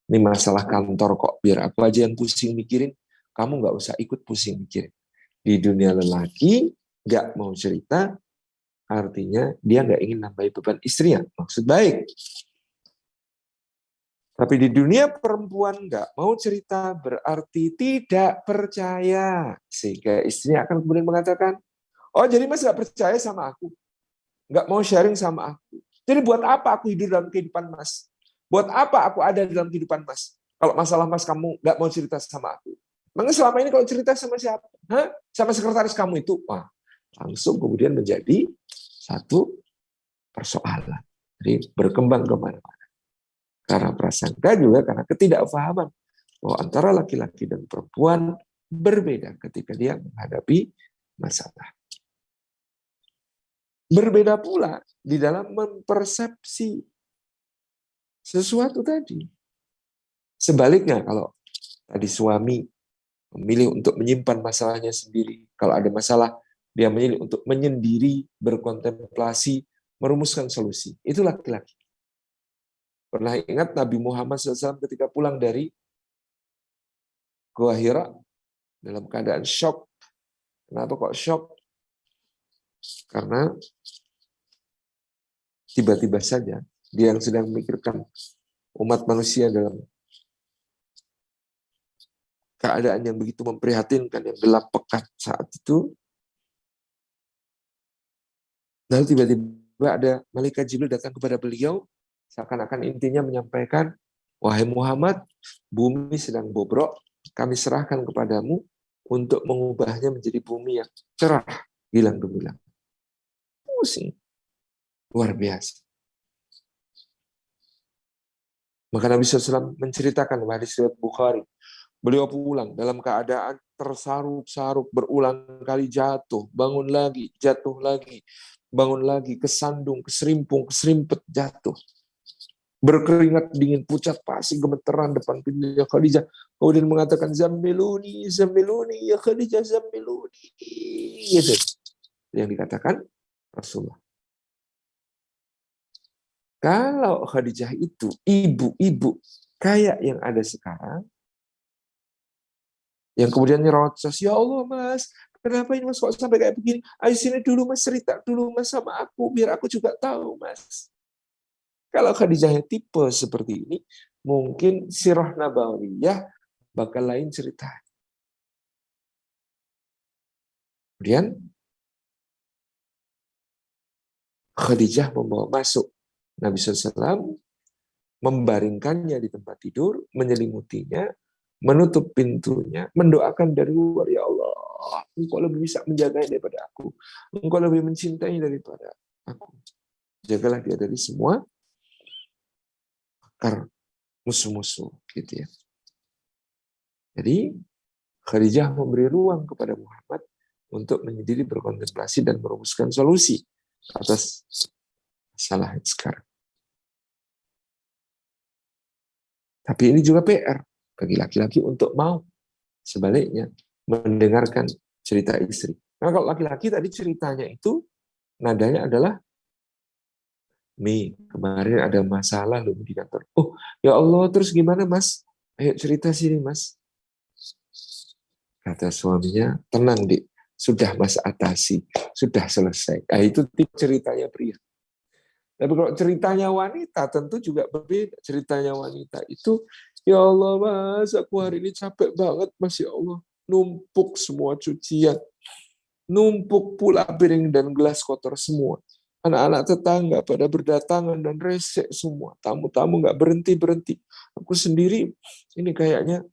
Ini masalah kantor kok. Biar aku aja yang pusing mikirin. Kamu nggak usah ikut pusing mikirin. Di dunia lelaki, nggak mau cerita, artinya dia nggak ingin nambahi beban istrinya. Maksud baik. Tapi di dunia perempuan nggak mau cerita berarti tidak percaya. Sehingga istrinya akan kemudian mengatakan, oh jadi Mas nggak percaya sama aku? Nggak mau sharing sama aku? Jadi buat apa aku hidup dalam kehidupan Mas? Buat apa aku ada dalam kehidupan Mas? Kalau masalah mas kamu nggak mau cerita sama aku. Emang selama ini kalau cerita sama siapa? Hah? Sama sekretaris kamu itu? Wah, langsung kemudian menjadi satu persoalan. Jadi berkembang kemana-mana. Karena prasangka juga karena ketidakpahaman bahwa antara laki-laki dan perempuan berbeda ketika dia menghadapi masalah. Berbeda pula di dalam mempersepsi sesuatu tadi. Sebaliknya kalau tadi suami memilih untuk menyimpan masalahnya sendiri. Kalau ada masalah, dia memilih untuk menyendiri, berkontemplasi, merumuskan solusi. Itu laki-laki. Pernah ingat Nabi Muhammad SAW ketika pulang dari Gua Hira dalam keadaan shock. Kenapa kok shock? Karena tiba-tiba saja dia yang sedang memikirkan umat manusia dalam keadaan yang begitu memprihatinkan, yang gelap pekat saat itu. Lalu tiba-tiba ada malaikat Jibril datang kepada beliau, seakan-akan intinya menyampaikan, wahai Muhammad, bumi sedang bobrok, kami serahkan kepadamu untuk mengubahnya menjadi bumi yang cerah, hilang gemilang. Pusing. Luar biasa. Maka Nabi SAW menceritakan hadis riwayat Bukhari, beliau pulang dalam keadaan tersaruk-saruk, berulang kali jatuh, bangun lagi, jatuh lagi, bangun lagi, kesandung, keserimpung, keserimpet, jatuh. Berkeringat dingin, pucat pasi, gemeteran depan pintunya Khadijah. Kemudian mengatakan, Zammiluni, Zammiluni, ya Khadijah, Zammiluni. Gitu. Yang dikatakan Rasulullah. Kalau Khadijah itu ibu-ibu kayak yang ada sekarang, yang kemudian nyerocos, ya Allah mas, kenapa ini mas kok sampai kayak begini? Ayo sini dulu mas, cerita dulu mas sama aku, biar aku juga tahu mas. Kalau Khadijah tipe seperti ini, mungkin sirah nabawiyah bakal lain cerita. Kemudian Khadijah membawa masuk Nabi SAW, membaringkannya di tempat tidur, menyelimutinya, menutup pintunya, mendoakan dari luar, ya Allah, Engkau lebih bisa menjaganya daripada aku. Engkau lebih mencintai daripada aku. Jagalah dia dari semua akar musuh-musuh. Gitu ya. Jadi Khadijah memberi ruang kepada Muhammad untuk menyendiri, berkontemplasi, dan merumuskan solusi atas masalah sekarang. Tapi ini juga PR bagi laki-laki untuk mau sebaliknya mendengarkan cerita istri. Nah kalau laki-laki tadi ceritanya itu nadanya adalah, Mi, kemarin ada masalah loh di kantor. Oh ya Allah, terus gimana mas? Ayo cerita sini mas. Kata suaminya, tenang dik, sudah mas atasi, sudah selesai. Nah itu ceritanya pria. Tapi kalau ceritanya wanita tentu juga berbeda. Ceritanya wanita itu, ya Allah mas, aku hari ini capek banget mas, ya Allah. Numpuk semua cucian. Numpuk pula piring dan gelas kotor semua. Anak-anak tetangga pada berdatangan dan resek semua. Tamu-tamu nggak berhenti-berhenti. Aku sendiri ini kayaknya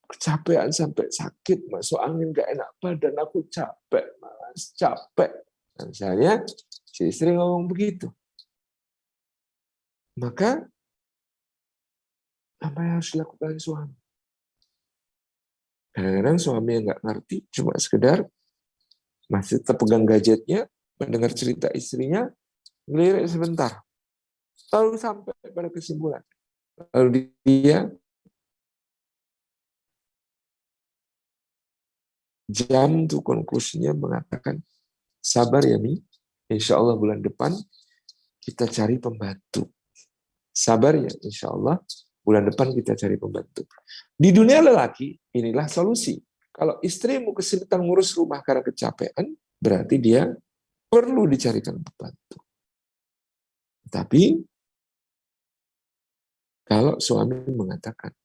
kecapean sampai sakit, masuk angin gak enak badan, aku capek mas, capek. Dan saya, si istri ngomong begitu. Maka apa yang harus dilakukan suami? Kadang-kadang suami yang nggak ngerti, cuma sekedar masih terpegang gadgetnya, mendengar cerita istrinya, ngelirik sebentar, lalu sampai pada kesimpulan. Lalu dia jam tuh konklusinya mengatakan, sabar ya Mi, insya Allah bulan depan kita cari pembantu. Sabar ya, insya Allah bulan depan kita cari pembantu. Di dunia lelaki, inilah solusi. Kalau istrimu kesulitan ngurus rumah karena kecapean, berarti dia perlu dicarikan pembantu. Tapi kalau suami mengatakan,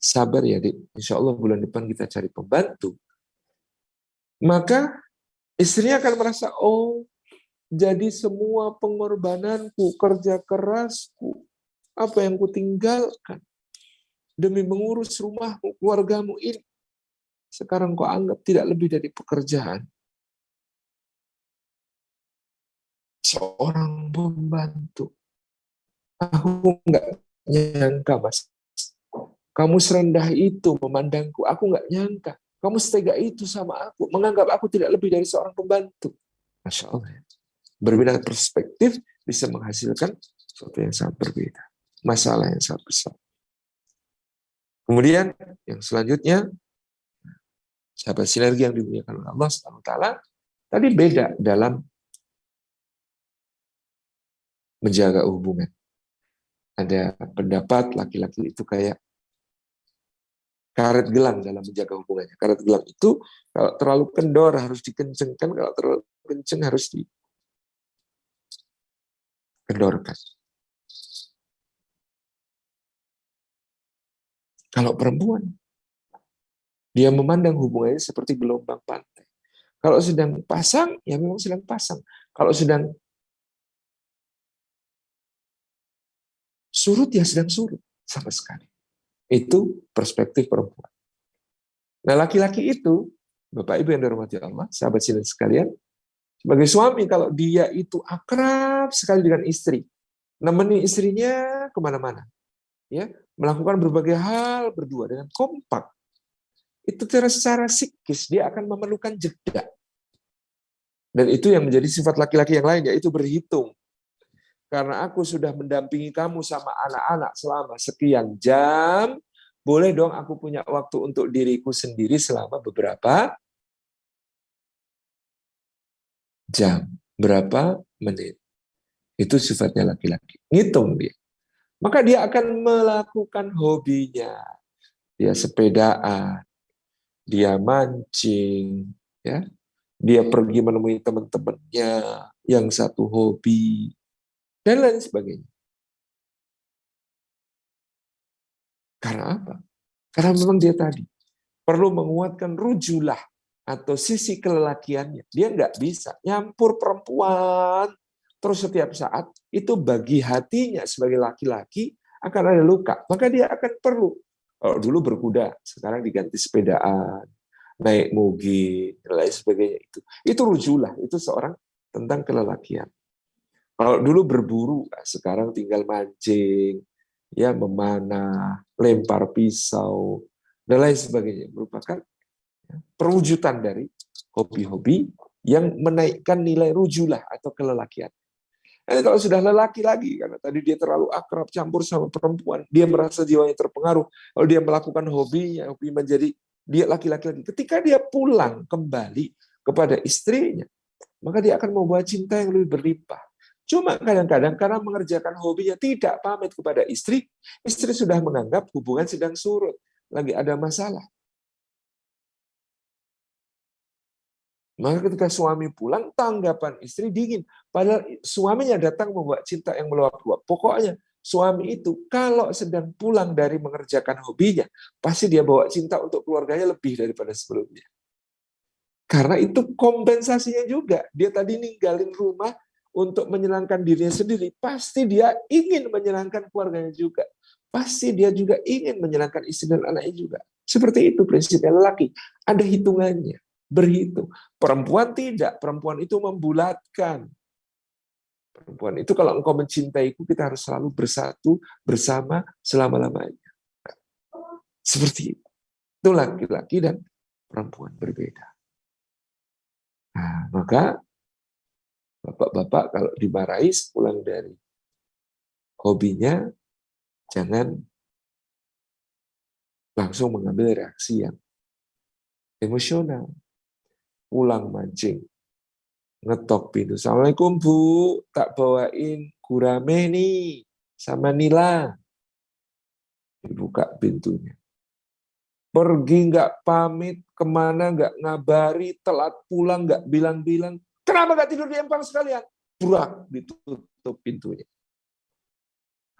sabar ya dik, insya Allah bulan depan kita cari pembantu, maka istrinya akan merasa, oh jadi semua pengorbananku, kerja kerasku, apa yang kutinggalkan, demi mengurus rumahmu, keluargamu ini. Sekarang kau anggap tidak lebih dari pekerjaan. Seorang pembantu. Aku nggak nyangka, Mas. Kamu serendah itu memandangku. Aku nggak nyangka. Kamu setega itu sama aku. Menganggap aku tidak lebih dari seorang pembantu. Masya Allah. Berbeda perspektif bisa menghasilkan sesuatu yang sangat berbeda. Masalah yang sangat besar. Kemudian yang selanjutnya, sahabat sinergi yang dimuliakan oleh Allah SWT, tadi beda dalam menjaga hubungan. Ada pendapat laki-laki itu kayak karet gelang dalam menjaga hubungannya. Karet gelang itu kalau terlalu kendor harus dikencengkan, kalau terlalu kenceng harus dikendorkan. Kalau perempuan, dia memandang hubungannya seperti gelombang pantai. Kalau sedang pasang, ya memang sedang pasang. Kalau sedang surut, ya sedang surut sama sekali. Itu perspektif perempuan. Nah, laki-laki itu, Bapak Ibu yang dirahmati Allah, sahabat sinergi sekalian, sebagai suami, kalau dia itu akrab sekali dengan istri, nemeni istrinya kemana-mana, ya, melakukan berbagai hal berdua dengan kompak, itu secara psikis dia akan memerlukan jeda. Dan itu yang menjadi sifat laki-laki yang lain, yaitu berhitung. Karena aku sudah mendampingi kamu sama anak-anak selama sekian jam, boleh dong aku punya waktu untuk diriku sendiri selama beberapa jam, berapa menit. Itu sifatnya laki-laki. Ngitung dia. Maka dia akan melakukan hobinya. Dia sepedaan, dia mancing, ya. Dia pergi menemui teman-temannya yang satu hobi, dan lain sebagainya. Karena apa? Karena memang dia tadi perlu menguatkan rujulah atau sisi kelelakiannya. Dia nggak bisa nyampur perempuan terus setiap saat. Itu bagi hatinya sebagai laki-laki akan ada luka. Maka dia akan perlu. Kalau dulu berkuda, sekarang diganti sepedaan, naik moge, dan lain sebagainya. Itu rujulah, itu seorang tentang kelelakian. Kalau dulu berburu, sekarang tinggal mancing, ya memanah, lempar pisau, dan lain sebagainya. Merupakan perwujudan dari hobi-hobi yang menaikkan nilai rujulah atau kelelakian. Nah, kalau sudah lelaki lagi, karena tadi dia terlalu akrab campur sama perempuan, dia merasa jiwanya terpengaruh. Kalau dia melakukan hobinya, hobi menjadi dia laki-laki lagi. Ketika dia pulang kembali kepada istrinya, maka dia akan membawa cinta yang lebih berlimpah. Cuma kadang-kadang karena mengerjakan hobinya tidak pamit kepada istri, istri sudah menganggap hubungan sedang surut, lagi ada masalah. Maka ketika suami pulang, tanggapan istri dingin. Padahal suaminya datang membawa cinta yang meluap-luap. Pokoknya suami itu kalau sedang pulang dari mengerjakan hobinya, pasti dia bawa cinta untuk keluarganya lebih daripada sebelumnya. Karena itu kompensasinya juga. Dia tadi ninggalin rumah untuk menyenangkan dirinya sendiri. Pasti dia ingin menyenangkan keluarganya juga. Pasti dia juga ingin menyenangkan istri dan anaknya juga. Seperti itu prinsipnya lelaki. Ada hitungannya. Berhitung. Perempuan tidak. Perempuan itu membulatkan. Perempuan itu kalau engkau mencintaiku, kita harus selalu bersatu bersama selama-lamanya. Seperti itu. Itu laki-laki dan perempuan berbeda. Nah, maka bapak-bapak kalau dimarahi pulang dari hobinya, jangan langsung mengambil reaksi yang emosional. Pulang mancing, ngetok pintu. Assalamualaikum Bu, tak bawain gurame nih, sama Nila. Dibuka pintunya. Pergi nggak pamit, kemana nggak ngabari, telat pulang nggak bilang-bilang. Kenapa nggak tidur di empang sekalian? Burak, ditutup pintunya.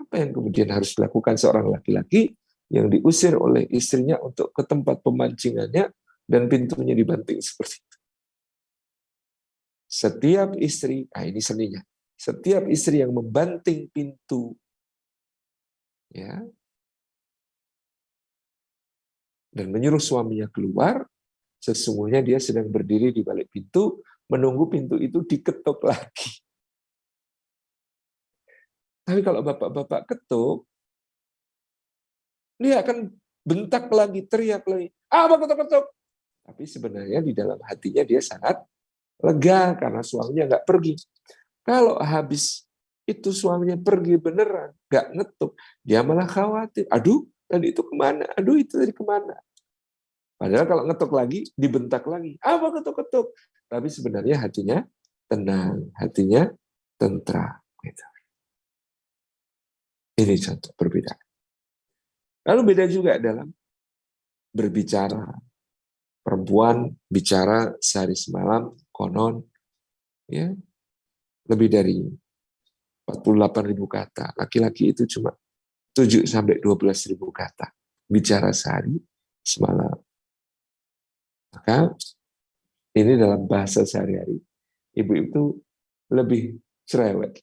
Apa yang kemudian harus dilakukan seorang laki-laki yang diusir oleh istrinya untuk ke tempat pemancingannya dan pintunya dibanting seperti itu? Setiap istri, ini seninya, setiap istri yang membanting pintu, ya, dan menyuruh suaminya keluar. Sesungguhnya dia sedang berdiri di balik pintu, menunggu pintu itu diketuk lagi. Tapi kalau bapak-bapak ketuk, dia akan bentak lagi, teriak lagi, apa ketuk-ketuk? Tapi sebenarnya di dalam hatinya dia sangat lega karena suaminya nggak pergi. Kalau habis itu suaminya pergi beneran, nggak ngetuk, dia malah khawatir. Aduh, tadi itu kemana? Aduh, itu tadi kemana? Padahal kalau ngetuk lagi, dibentak lagi. Apa ketuk-ketuk? Tapi sebenarnya hatinya tenang, hatinya tentram. Gitu. Ini contoh perbedaan. Lalu beda juga dalam berbicara. Perempuan bicara sehari semalam, konon, ya lebih dari 48.000 kata. Laki-laki itu cuma 7-12.000 kata. Bicara sehari semalam. Maka ini dalam bahasa sehari-hari. Ibu itu lebih cerewet.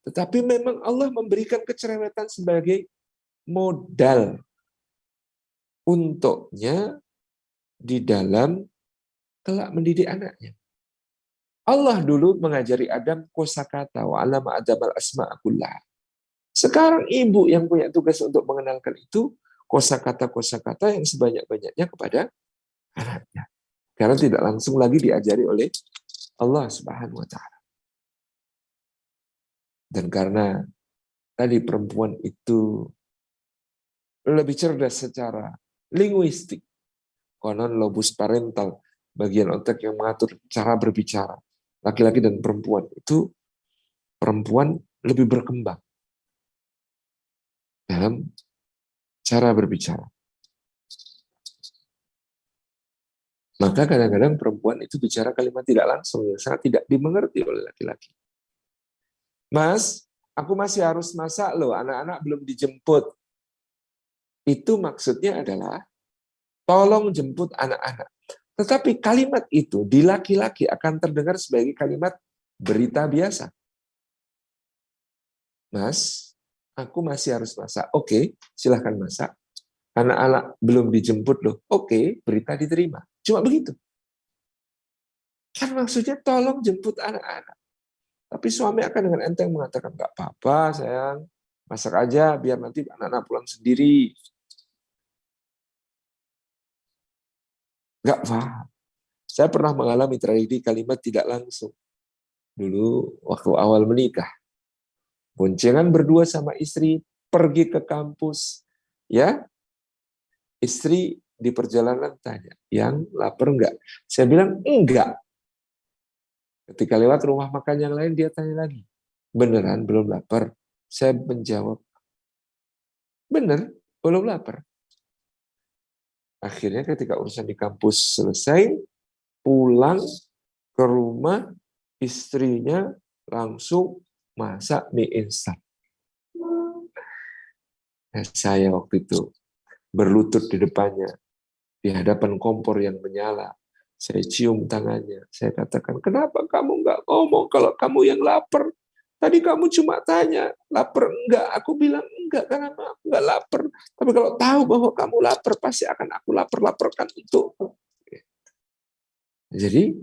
Tetapi memang Allah memberikan kecerewetan sebagai modal untuknya di dalam kelak mendidik anaknya. Allah dulu mengajari Adam kosakata wa 'allama Adam al-asma'a kullaha. Sekarang ibu yang punya tugas untuk mengenalkan itu kosakata yang sebanyak-banyaknya kepada anaknya. Karena tidak langsung lagi diajari oleh Allah Subhanahu wa taala. Dan karena tadi perempuan itu lebih cerdas secara linguistik. Konon lobus parental, bagian otak yang mengatur cara berbicara. Laki-laki dan perempuan itu, perempuan lebih berkembang dalam cara berbicara. Maka kadang-kadang perempuan itu bicara kalimat tidak langsung yang sangat tidak dimengerti oleh laki-laki. Mas, aku masih harus masak loh, anak-anak belum dijemput. Itu maksudnya adalah tolong jemput anak-anak. Tetapi kalimat itu di laki-laki akan terdengar sebagai kalimat berita biasa. Mas, aku masih harus masak. Oke, silahkan masak. Anak-anak belum dijemput loh. Oke, berita diterima. Cuma begitu. Kan maksudnya tolong jemput anak-anak. Tapi suami akan dengan enteng mengatakan, nggak apa-apa sayang, masak aja biar nanti anak-anak pulang sendiri. Nggak paham. Saya pernah mengalami tragedi kalimat tidak langsung. Dulu waktu awal menikah. Boncengan berdua sama istri, pergi ke kampus. Ya, istri di perjalanan tanya, yang lapar enggak? Saya bilang, enggak. Ketika lewat rumah makan yang lain, dia tanya lagi, beneran belum lapar? Saya menjawab, bener, belum lapar. Akhirnya ketika urusan di kampus selesai, pulang ke rumah, istrinya langsung masak mie instan. Nah, saya waktu itu berlutut di depannya, di hadapan kompor yang menyala. Saya cium tangannya. Saya katakan, kenapa kamu nggak ngomong kalau kamu yang lapar? Tadi kamu cuma tanya, lapar enggak? Aku bilang enggak, karena aku enggak lapar. Tapi kalau tahu bahwa kamu lapar, pasti akan aku lapar-laparkan untukmu. Jadi,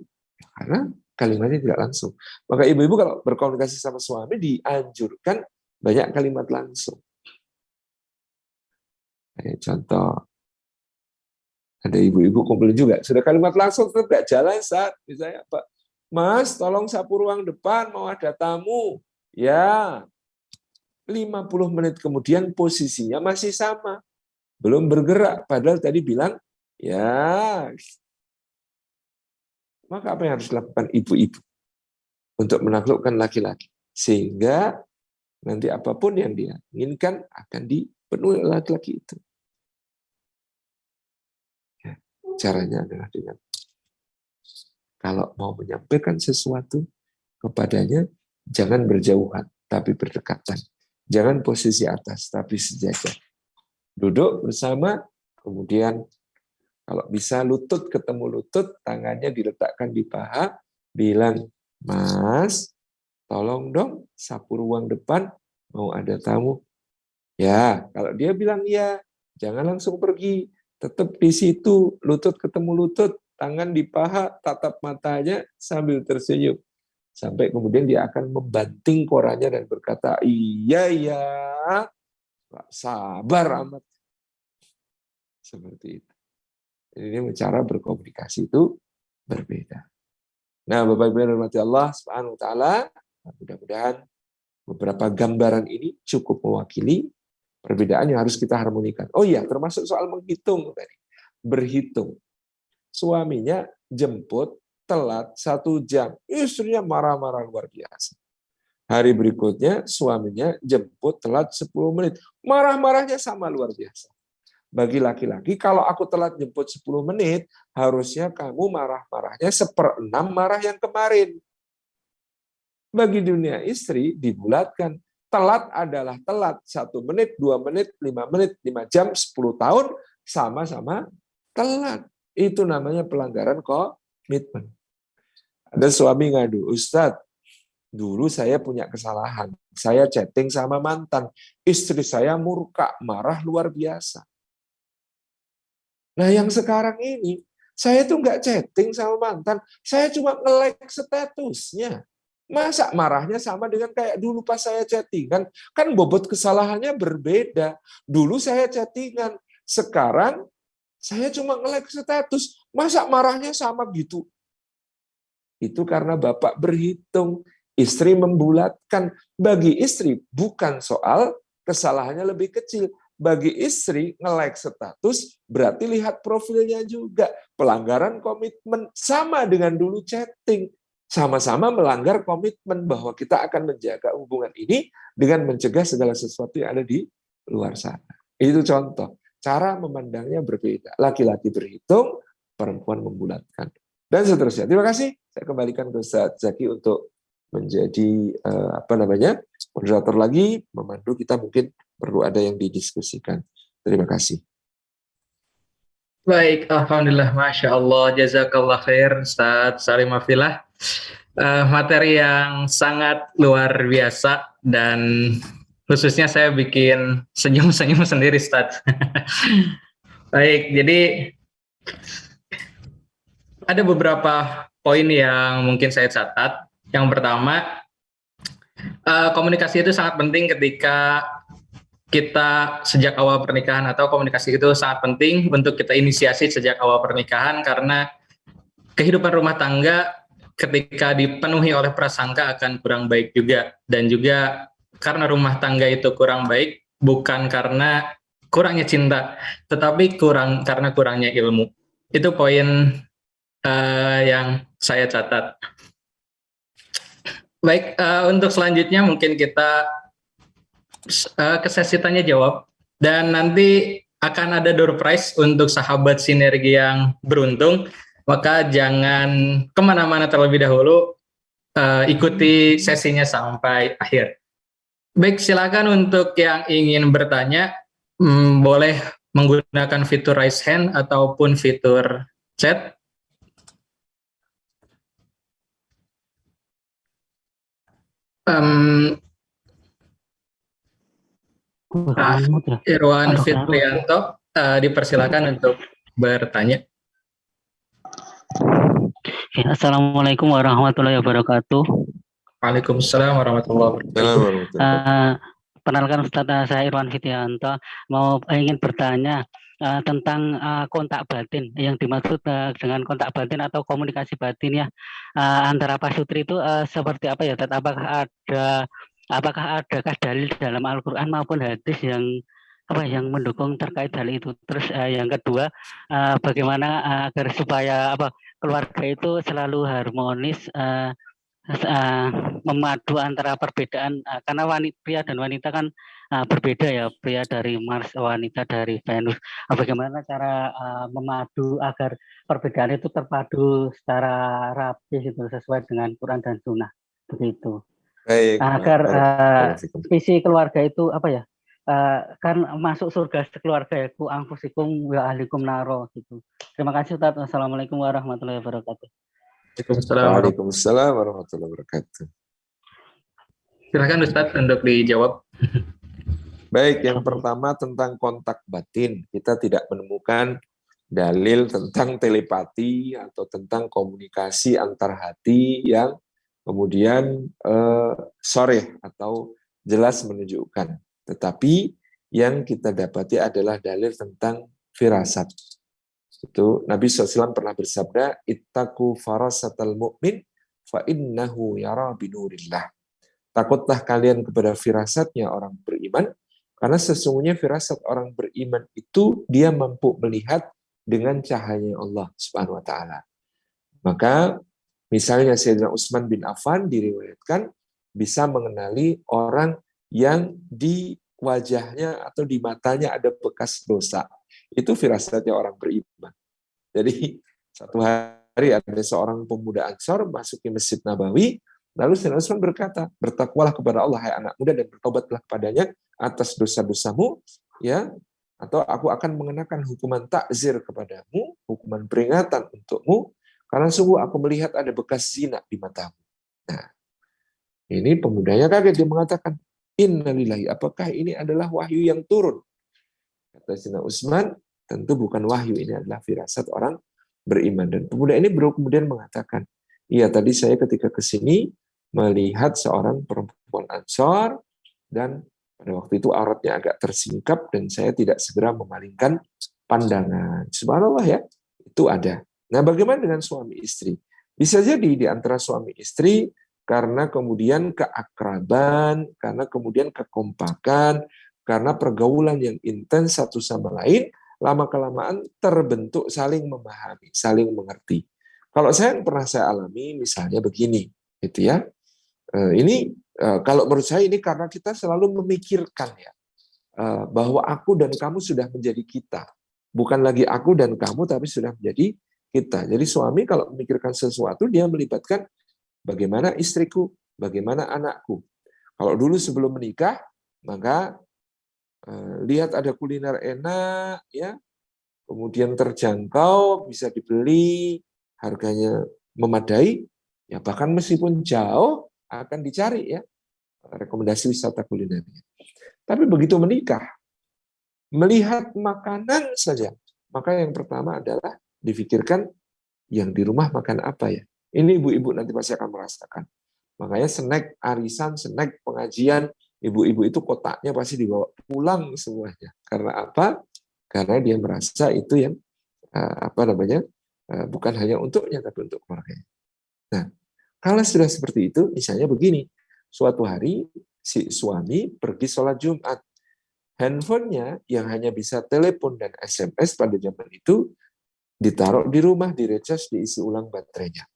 karena kalimatnya tidak langsung. Maka ibu-ibu kalau berkomunikasi sama suami, dianjurkan banyak kalimat langsung. Contoh, ada ibu-ibu komplain juga, sudah kalimat langsung tetap nggak jalan saat, misalnya Pak, Mas, tolong sapu ruang depan, mau ada tamu. Ya, 50 menit kemudian posisinya masih sama. Belum bergerak, padahal tadi bilang, ya. Maka apa yang harus dilakukan ibu-ibu untuk menaklukkan laki-laki? Sehingga nanti apapun yang dia inginkan akan dipenuhi oleh laki-laki itu. Ya, caranya adalah dengan kalau mau menyampaikan sesuatu kepadanya, jangan berjauhan, tapi berdekatan. Jangan posisi atas, tapi sejajar. Duduk bersama, kemudian kalau bisa lutut ketemu lutut, tangannya diletakkan di paha, bilang, Mas, tolong dong sapu ruang depan, mau ada tamu. Ya, kalau dia bilang ya, jangan langsung pergi, Tetap di situ, lutut ketemu lutut, tangan di paha, tatap matanya sambil tersenyum. Sampai kemudian dia akan membanting korannya dan berkata, iya ya, sabar amat. Seperti itu. Jadi ini cara berkomunikasi itu berbeda. Nah, Bapak Ibu yang dirahmati Allah Subhanahu wa taala, mudah-mudahan beberapa gambaran ini cukup mewakili perbedaan yang harus kita harmonikan. Oh iya, termasuk soal menghitung tadi. Berhitung. Suaminya jemput telat 1 jam. Istrinya marah-marah luar biasa. Hari berikutnya suaminya jemput telat 10 menit. Marah-marahnya sama luar biasa. Bagi laki-laki, kalau aku telat jemput 10 menit, harusnya kamu marah-marahnya 1/6 marah yang kemarin. Bagi dunia istri, dibulatkan. Telat adalah telat. 1 menit, 2 menit, 5 menit, 5 jam, 10 tahun, sama-sama telat. Itu namanya pelanggaran komitmen. Ada suami ngadu, Ustadz, dulu saya punya kesalahan. Saya chatting sama mantan. Istri saya murka, marah luar biasa. Nah yang sekarang ini, saya tuh nggak chatting sama mantan. Saya cuma nge-like statusnya. Masa marahnya sama dengan kayak dulu pas saya chattingan? Kan bobot kesalahannya berbeda. Dulu saya chattingan, sekarang saya cuma nge-like status. Masa marahnya sama gitu? Itu karena Bapak berhitung. Istri membulatkan. Bagi istri bukan soal kesalahannya lebih kecil. Bagi istri nge-like status berarti lihat profilnya juga. Pelanggaran komitmen sama dengan dulu chatting. Sama-sama melanggar komitmen bahwa kita akan menjaga hubungan ini dengan mencegah segala sesuatu yang ada di luar sana. Itu contoh. Cara memandangnya berbeda. Laki-laki berhitung, perempuan membulatkan. Dan seterusnya. Terima kasih. Saya kembalikan ke Ustaz Zaki untuk menjadi moderator lagi, memandu. Kita mungkin perlu ada yang didiskusikan. Terima kasih. Baik, Alhamdulillah, Masya Allah, Jazakallah khair, Ustadz Salim Afilah. Materi yang sangat luar biasa dan khususnya saya bikin senyum-senyum sendiri, Ustadz. Baik, jadi ada beberapa poin yang mungkin saya catat. Yang pertama, komunikasi itu sangat penting ketika kita sejak awal pernikahan, atau komunikasi itu sangat penting untuk kita inisiasi sejak awal pernikahan, karena kehidupan rumah tangga ketika dipenuhi oleh prasangka akan kurang baik juga. Dan juga karena rumah tangga itu kurang baik bukan karena kurangnya cinta, tetapi karena kurangnya ilmu. Itu poin yang saya catat. Baik, untuk selanjutnya mungkin kita ke sesi tanya jawab, dan nanti akan ada door prize untuk sahabat sinergi yang beruntung. Maka jangan kemana-mana terlebih dahulu, ikuti sesinya sampai akhir. Baik, silakan untuk yang ingin bertanya, boleh menggunakan fitur raise hand ataupun fitur chat. Irwan Fitrianto, dipersilakan untuk bertanya. Assalamualaikum warahmatullahi wabarakatuh. Waalaikumsalam warahmatullahi wabarakatuh. Perkenalkan Ustaz, saya Irwan Fitrianto. Ingin bertanya tentang kontak batin. Yang dimaksud dengan kontak batin atau komunikasi batin ya antara Pak Sutri itu seperti apa ya? Apakah adakah dalil dalam Al-Quran maupun hadis yang mendukung terkait hal itu? Terus yang kedua, bagaimana agar supaya keluarga itu selalu harmonis, memadu antara perbedaan, karena pria dan wanita kan berbeda ya, pria dari Mars, wanita dari Venus. Bagaimana cara memadu agar perbedaan itu terpadu secara rapi gitu, sesuai dengan Quran dan Sunnah begitu. Baik, agar visi keluarga itu kan masuk surga sekeluarga ya, ku anfusikum wa ahlikum naro gitu. Terima kasih Ustaz. Wassalamualaikum warahmatullahi wabarakatuh. Waalaikumsalam warahmatullahi wabarakatuh. Silakan Ustaz untuk dijawab. Baik, yang pertama tentang kontak batin. Kita tidak menemukan dalil tentang telepati atau tentang komunikasi antar hati yang kemudian sharih atau jelas menunjukkan. Tetapi yang kita dapati adalah dalil tentang firasat. Itu Nabi SAW pernah bersabda, ittaqu farasatal mu'min fa innahu yara binurillah. Takutlah kalian kepada firasatnya orang beriman, karena sesungguhnya firasat orang beriman itu dia mampu melihat dengan cahaya Allah Subhanahu wa taala. Maka misalnya Sayyidina Utsman bin Affan diriwayatkan bisa mengenali orang yang di wajahnya atau di matanya ada bekas dosa. Itu firasatnya orang beriman. Jadi satu hari ada seorang pemuda Ansor masuk ke Masjid Nabawi, lalu Sayyidina Utsman berkata, bertakwalah kepada Allah hai anak muda dan bertobatlah kepadanya atas dosa-dosamu, ya, atau aku akan mengenakan hukuman takzir kepadamu, hukuman peringatan untukmu, karena sungguh aku melihat ada bekas zina di matamu. Nah, ini pemudanya kaget, dia mengatakan, innalillahi, apakah ini adalah wahyu yang turun? Kata Sayyidina Utsman, tentu bukan wahyu, ini adalah firasat orang beriman. Dan pemuda ini baru kemudian mengatakan, iya tadi saya ketika ke sini melihat seorang perempuan Ansor dan pada waktu itu auratnya agak tersingkap dan saya tidak segera memalingkan pandangan. Subhanallah ya, itu ada. Nah, bagaimana dengan suami istri? Bisa jadi di antara suami istri karena kemudian keakraban, karena kemudian kekompakan, karena pergaulan yang intens satu sama lain, lama-kelamaan terbentuk saling memahami, saling mengerti. Kalau saya yang pernah saya alami, misalnya begini, gitu ya. Ini kalau menurut saya ini karena kita selalu memikirkan ya, bahwa aku dan kamu sudah menjadi kita. Bukan lagi aku dan kamu, tapi sudah menjadi kita. Jadi suami kalau memikirkan sesuatu, dia melibatkan bagaimana istriku, bagaimana anakku. Kalau dulu sebelum menikah, maka lihat ada kuliner enak, ya, kemudian terjangkau, bisa dibeli, harganya memadai, ya bahkan meskipun jauh akan dicari ya rekomendasi wisata kulinernya. Tapi begitu menikah, melihat makanan saja, maka yang pertama adalah difikirkan yang di rumah makan apa ya. Ini ibu-ibu nanti pasti akan merasakan. Makanya snack arisan, snack pengajian, ibu-ibu itu kotaknya pasti dibawa pulang semuanya. Karena apa? Karena dia merasa itu yang bukan hanya untuknya tapi untuk keluarganya. Nah, kalau sudah seperti itu, misalnya begini, suatu hari si suami pergi sholat Jumat, handphonenya yang hanya bisa telepon dan SMS pada zaman itu ditaruh di rumah, direcharge, diisi ulang baterainya.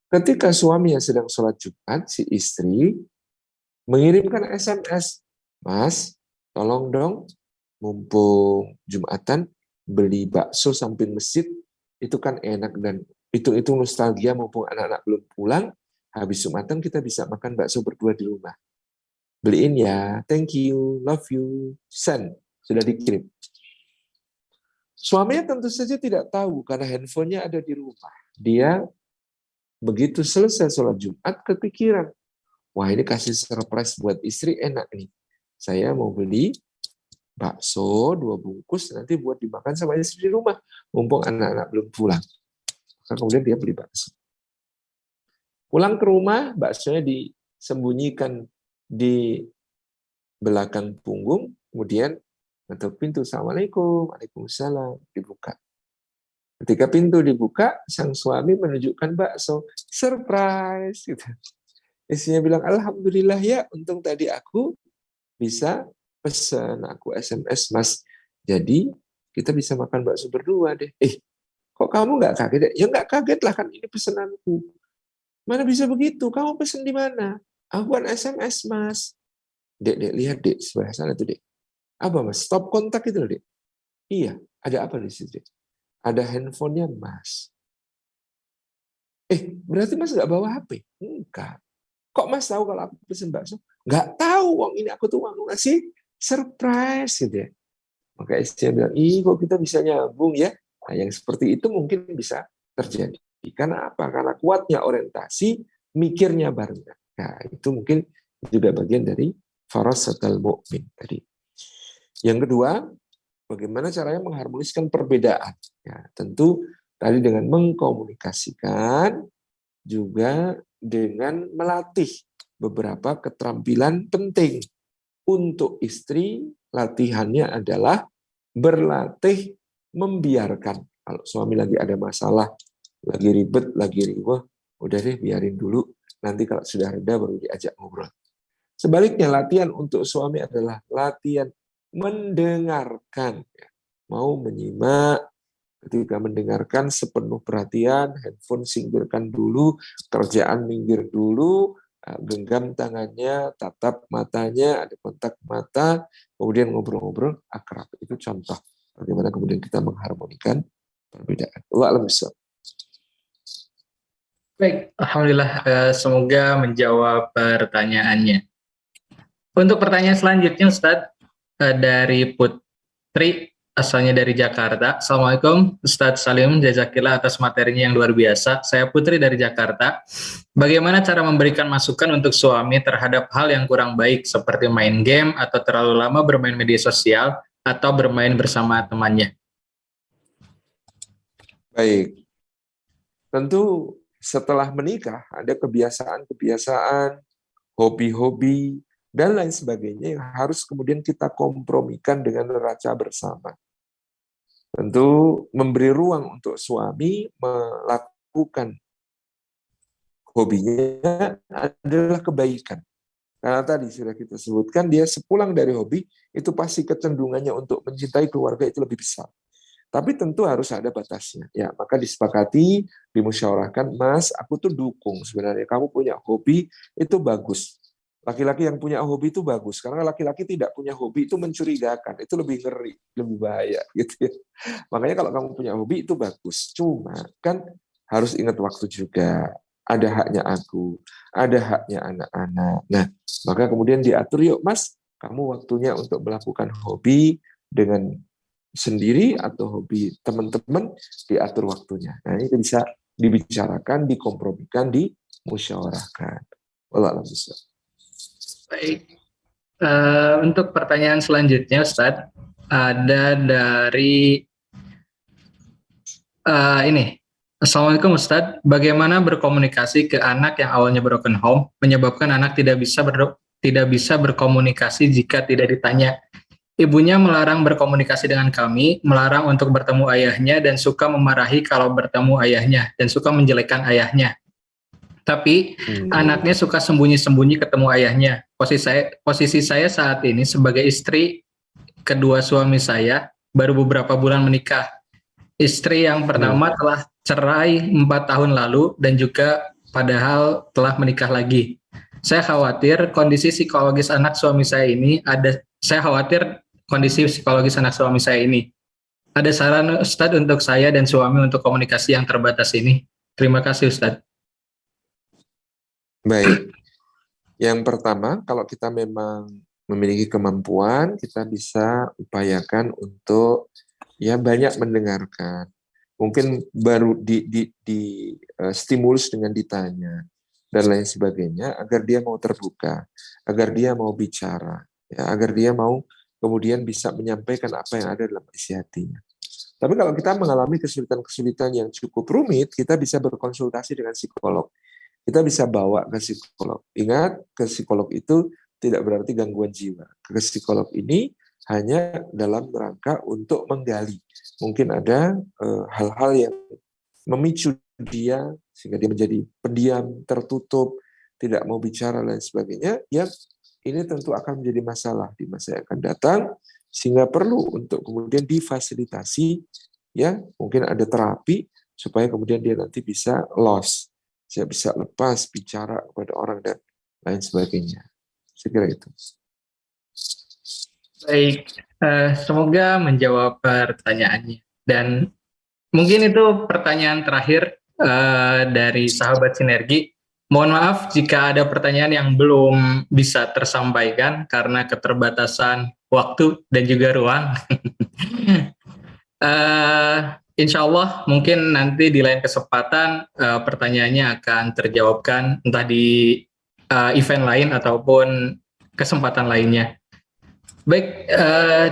Ketika suami yang sedang sholat Jumat, si istri mengirimkan SMS, Mas, tolong dong, mumpung Jumatan, beli bakso samping masjid, itu kan enak dan itu nostalgia mumpung anak-anak belum pulang, habis Jumatan kita bisa makan bakso berdua di rumah. Beliin ya, thank you, love you, send, sudah dikirim. Suaminya tentu saja tidak tahu karena handphonenya ada di rumah. Dia begitu selesai sholat Jumat kepikiran, wah ini kasih surprise buat istri enak nih. Saya mau beli bakso 2 bungkus nanti buat dimakan sama istri di rumah, mumpung anak-anak belum pulang. Kemudian dia beli bakso. Pulang ke rumah, baksonya disembunyikan di belakang punggung, kemudian ngetuk pintu, Assalamualaikum, Waalaikumsalam, dibuka. Ketika pintu dibuka, sang suami menunjukkan bakso, surprise. Gitu. Istrinya bilang, Alhamdulillah ya, untung tadi aku bisa pesan, aku SMS Mas. Jadi kita bisa makan bakso berdua deh. Kok kamu nggak kaget? Ya nggak kaget lah, kan ini pesananku. Mana bisa begitu? Kamu pesan di mana? Aku kan SMS Mas. Dek, lihat dek, sebelah sana tuh dek. Apa Mas? Stop kontak itu loh dek. Iya, ada apa di situ dek? Ada handphonenya Mas. Berarti Mas nggak bawa HP? Enggak. Kok Mas tahu kalau aku pesan bakso? Nggak tahu, wong ini aku tuh ngasih surprise gitu ya. Maka istrinya bilang, kok kita bisa nyambung ya? Nah, yang seperti itu mungkin bisa terjadi. Karena apa? Karena kuatnya orientasi, mikirnya bareng. Nah, itu mungkin juga bagian dari farasatul mu'min tadi. Yang kedua, bagaimana caranya mengharmoniskan perbedaan. Ya, tentu tadi dengan mengkomunikasikan, juga dengan melatih beberapa keterampilan penting. Untuk istri, latihannya adalah berlatih membiarkan. Kalau suami lagi ada masalah, lagi ribet, lagi riweh, udah deh biarin dulu. Nanti kalau sudah reda baru diajak ngobrol. Sebaliknya, latihan untuk suami adalah latihan mendengarkan. Mau menyimak, ketika mendengarkan sepenuh perhatian, handphone singkirkan dulu, kerjaan minggir dulu, genggam tangannya, tatap matanya, ada kontak mata, kemudian ngobrol-ngobrol akrab. Itu contoh bagaimana kemudian kita mengharmonikan perbedaan. Wallahu a'lam. Baik, alhamdulillah, semoga menjawab pertanyaannya. Untuk pertanyaan selanjutnya, Ustadz, dari Putri, asalnya dari Jakarta. Assalamualaikum, Ustadz Salim, jazakillah atas materinya yang luar biasa. Saya Putri dari Jakarta. Bagaimana cara memberikan masukan untuk suami terhadap hal yang kurang baik, seperti main game, atau terlalu lama bermain media sosial, atau bermain bersama temannya? Baik, tentu setelah menikah ada kebiasaan-kebiasaan, hobi-hobi, dan lain sebagainya yang harus kemudian kita kompromikan dengan neraca bersama. Tentu memberi ruang untuk suami melakukan hobinya adalah kebaikan. Karena tadi sudah kita sebutkan, dia sepulang dari hobi, itu pasti kecenderungannya untuk mencintai keluarga itu lebih besar. Tapi tentu harus ada batasnya. Ya, maka disepakati, dimusyawarahkan, Mas, aku tuh dukung sebenarnya. Kamu punya hobi, itu bagus. Laki-laki yang punya hobi itu bagus, karena laki-laki tidak punya hobi itu mencurigakan, itu lebih ngeri, lebih bahaya gitu ya. Makanya kalau kamu punya hobi itu bagus. Cuma kan harus ingat waktu juga. Ada haknya aku, ada haknya anak-anak. Nah, maka kemudian diatur, yuk Mas, kamu waktunya untuk melakukan hobi dengan sendiri atau hobi teman-teman, diatur waktunya. Nah, ini bisa dibicarakan, dikompromikan, dimusyawarahkan. Wallahu a'lam bishawab. Baik, untuk pertanyaan selanjutnya, Ustadz, ada dari ini. Assalamualaikum Ustadz, bagaimana berkomunikasi ke anak yang awalnya broken home menyebabkan anak tidak bisa berkomunikasi jika tidak ditanya. Ibunya melarang berkomunikasi dengan kami, melarang untuk bertemu ayahnya, dan suka memarahi kalau bertemu ayahnya, dan suka menjelekkan ayahnya. Tapi anaknya suka sembunyi-sembunyi ketemu ayahnya. Posisi saya saat ini sebagai istri kedua suami saya baru beberapa bulan menikah. Istri yang pertama telah cerai 4 tahun lalu dan juga padahal telah menikah lagi. Saya khawatir kondisi psikologis anak suami saya ini Ada saran Ustadz untuk saya dan suami untuk komunikasi yang terbatas ini? Terima kasih Ustadz. Baik, yang pertama, kalau kita memang memiliki kemampuan, kita bisa upayakan untuk ya banyak mendengarkan. Mungkin baru di stimulus dengan ditanya dan lain sebagainya, agar dia mau terbuka, agar dia mau bicara, ya, agar dia mau kemudian bisa menyampaikan apa yang ada dalam isi hatinya. Tapi kalau kita mengalami kesulitan-kesulitan yang cukup rumit, kita bisa berkonsultasi dengan psikolog. Kita bisa bawa ke psikolog. Ingat, ke psikolog itu tidak berarti gangguan jiwa. Ke psikolog ini hanya dalam rangka untuk menggali. Mungkin ada hal-hal yang memicu dia, sehingga dia menjadi pendiam, tertutup, tidak mau bicara, dan sebagainya. Ya, ini tentu akan menjadi masalah di masa yang akan datang, sehingga perlu untuk kemudian difasilitasi, ya mungkin ada terapi, supaya kemudian dia nanti bisa loss. Saya bisa lepas bicara kepada orang dan lain sebagainya. Saya kira itu. Baik, semoga menjawab pertanyaannya. Dan mungkin itu pertanyaan terakhir dari sahabat Sinergi. Mohon maaf jika ada pertanyaan yang belum bisa tersampaikan karena keterbatasan waktu dan juga ruang. Insya Allah mungkin nanti di lain kesempatan pertanyaannya akan terjawabkan entah di event lain ataupun kesempatan lainnya. Baik,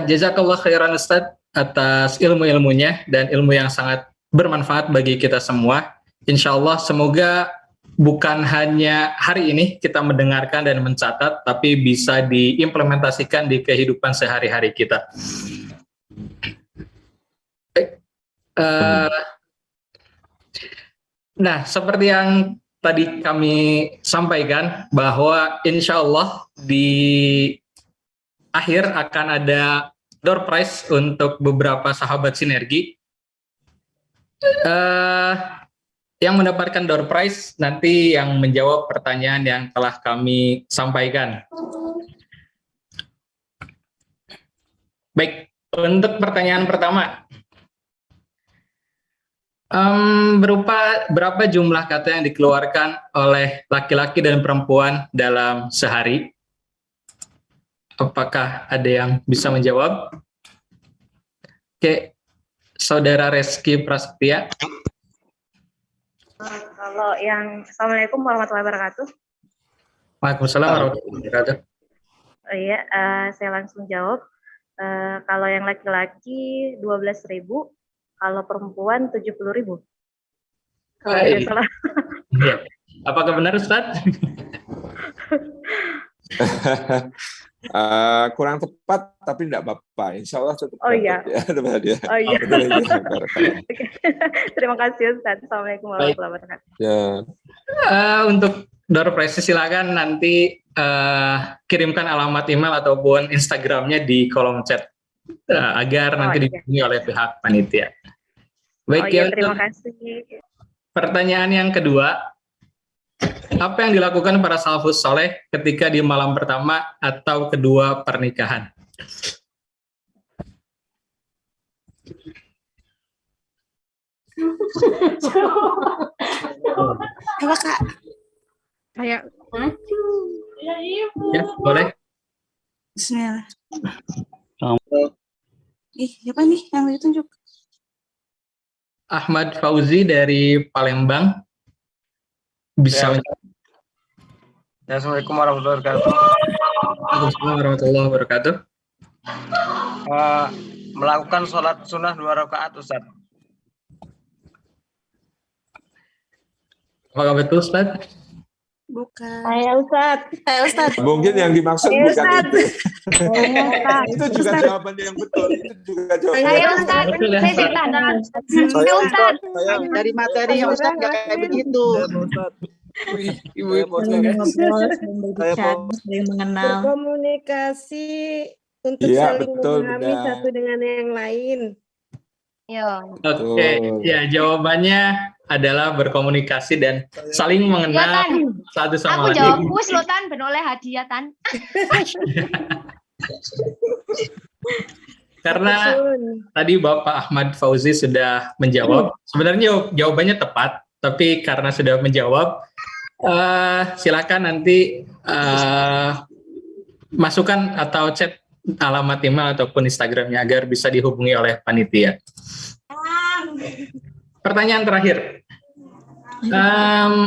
jazakallah khairan Ustadz atas ilmu-ilmunya dan ilmu yang sangat bermanfaat bagi kita semua. Insya Allah semoga bukan hanya hari ini kita mendengarkan dan mencatat, tapi bisa diimplementasikan di kehidupan sehari-hari kita. Nah, seperti yang tadi kami sampaikan bahwa insya Allah di akhir akan ada door prize untuk beberapa sahabat sinergi. Yang mendapatkan door prize nanti yang menjawab pertanyaan yang telah kami sampaikan. Baik, untuk pertanyaan pertama. Berupa berapa jumlah kata yang dikeluarkan oleh laki-laki dan perempuan dalam sehari? Apakah ada yang bisa menjawab? Oke, Saudara Reski Prasetya. Kalau yang Assalamualaikum warahmatullahi wabarakatuh. Waalaikumsalam warahmatullahi wabarakatuh. Oh iya, saya langsung jawab. Kalau yang laki-laki 12.000, kalau perempuan 70.000. Kalau tidak salah. Ya. Apakah benar, Ustaz? Kurang tepat, tapi tidak apa-apa. Insya Allah tetap Oh iya. Ya. Oh iya. Terima kasih Ustaz. Assalamualaikum warahmatullahi wabarakatuh. Ya. Untuk door prize silakan nanti kirimkan alamat email ataupun Instagramnya di kolom chat agar nanti dihubungi oleh pihak panitia. Baik, iya, terima kasih. Pertanyaan yang kedua, apa yang dilakukan para salafus soleh ketika di malam pertama atau kedua pernikahan? Apa Kak? Kayak Ya, boleh. Bismillah. Siapa nih yang ditunjuk? Ahmad Fauzi dari Palembang. Bisa. Assalamualaikum warahmatullahi wabarakatuh. Waalaikumsalam warahmatullahi wabarakatuh. Melakukan sholat sunnah 2 rakaat, Ustaz. Apakah betul, Ustaz? Bukan. Saya Ustaz. Mungkin yang dimaksud Saya bukan Ustaz. itu. Saya Itu juga jawaban yang betul. Itu juga jawaban. Saya Ustaz. Betul ya, Saya Ustaz? Saya Ustaz. Dari materi yang Ustaz nggak kayak begitu. Ibu-ibu Saling mengenal. Berkomunikasi untuk Iya, saling betul, memahami Bunda. satu dengan yang lain. Ya. Oke, ya jawabannya adalah berkomunikasi dan saling mengenal satu sama Aku lain. jawab wis lo Tan ben oleh hadiah Tan. Karena tadi Bapak Ahmad Fauzi sudah menjawab. Sebenarnya jawabannya tepat, tapi karena sudah menjawab, silakan nanti masukkan atau chat alamat email ataupun Instagramnya agar bisa dihubungi oleh panitia. Pertanyaan terakhir,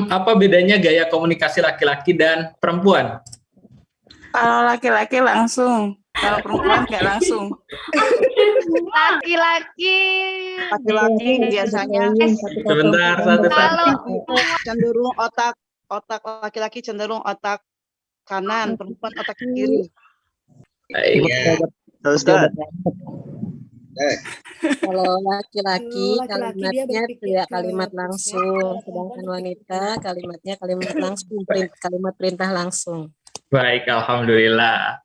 apa bedanya gaya komunikasi laki-laki dan perempuan? Kalau laki-laki langsung, kalau perempuan nggak langsung. Laki-laki Biasanya Sebentar, satu. kalau cenderung otak laki-laki cenderung otak kanan, perempuan otak kiri. Ustaz. Kalau laki-laki Dia kalimatnya berpikir tidak ke kalimat langsung, sedangkan wanita kalimatnya kalimat langsung, kalimat perintah langsung. Baik, alhamdulillah.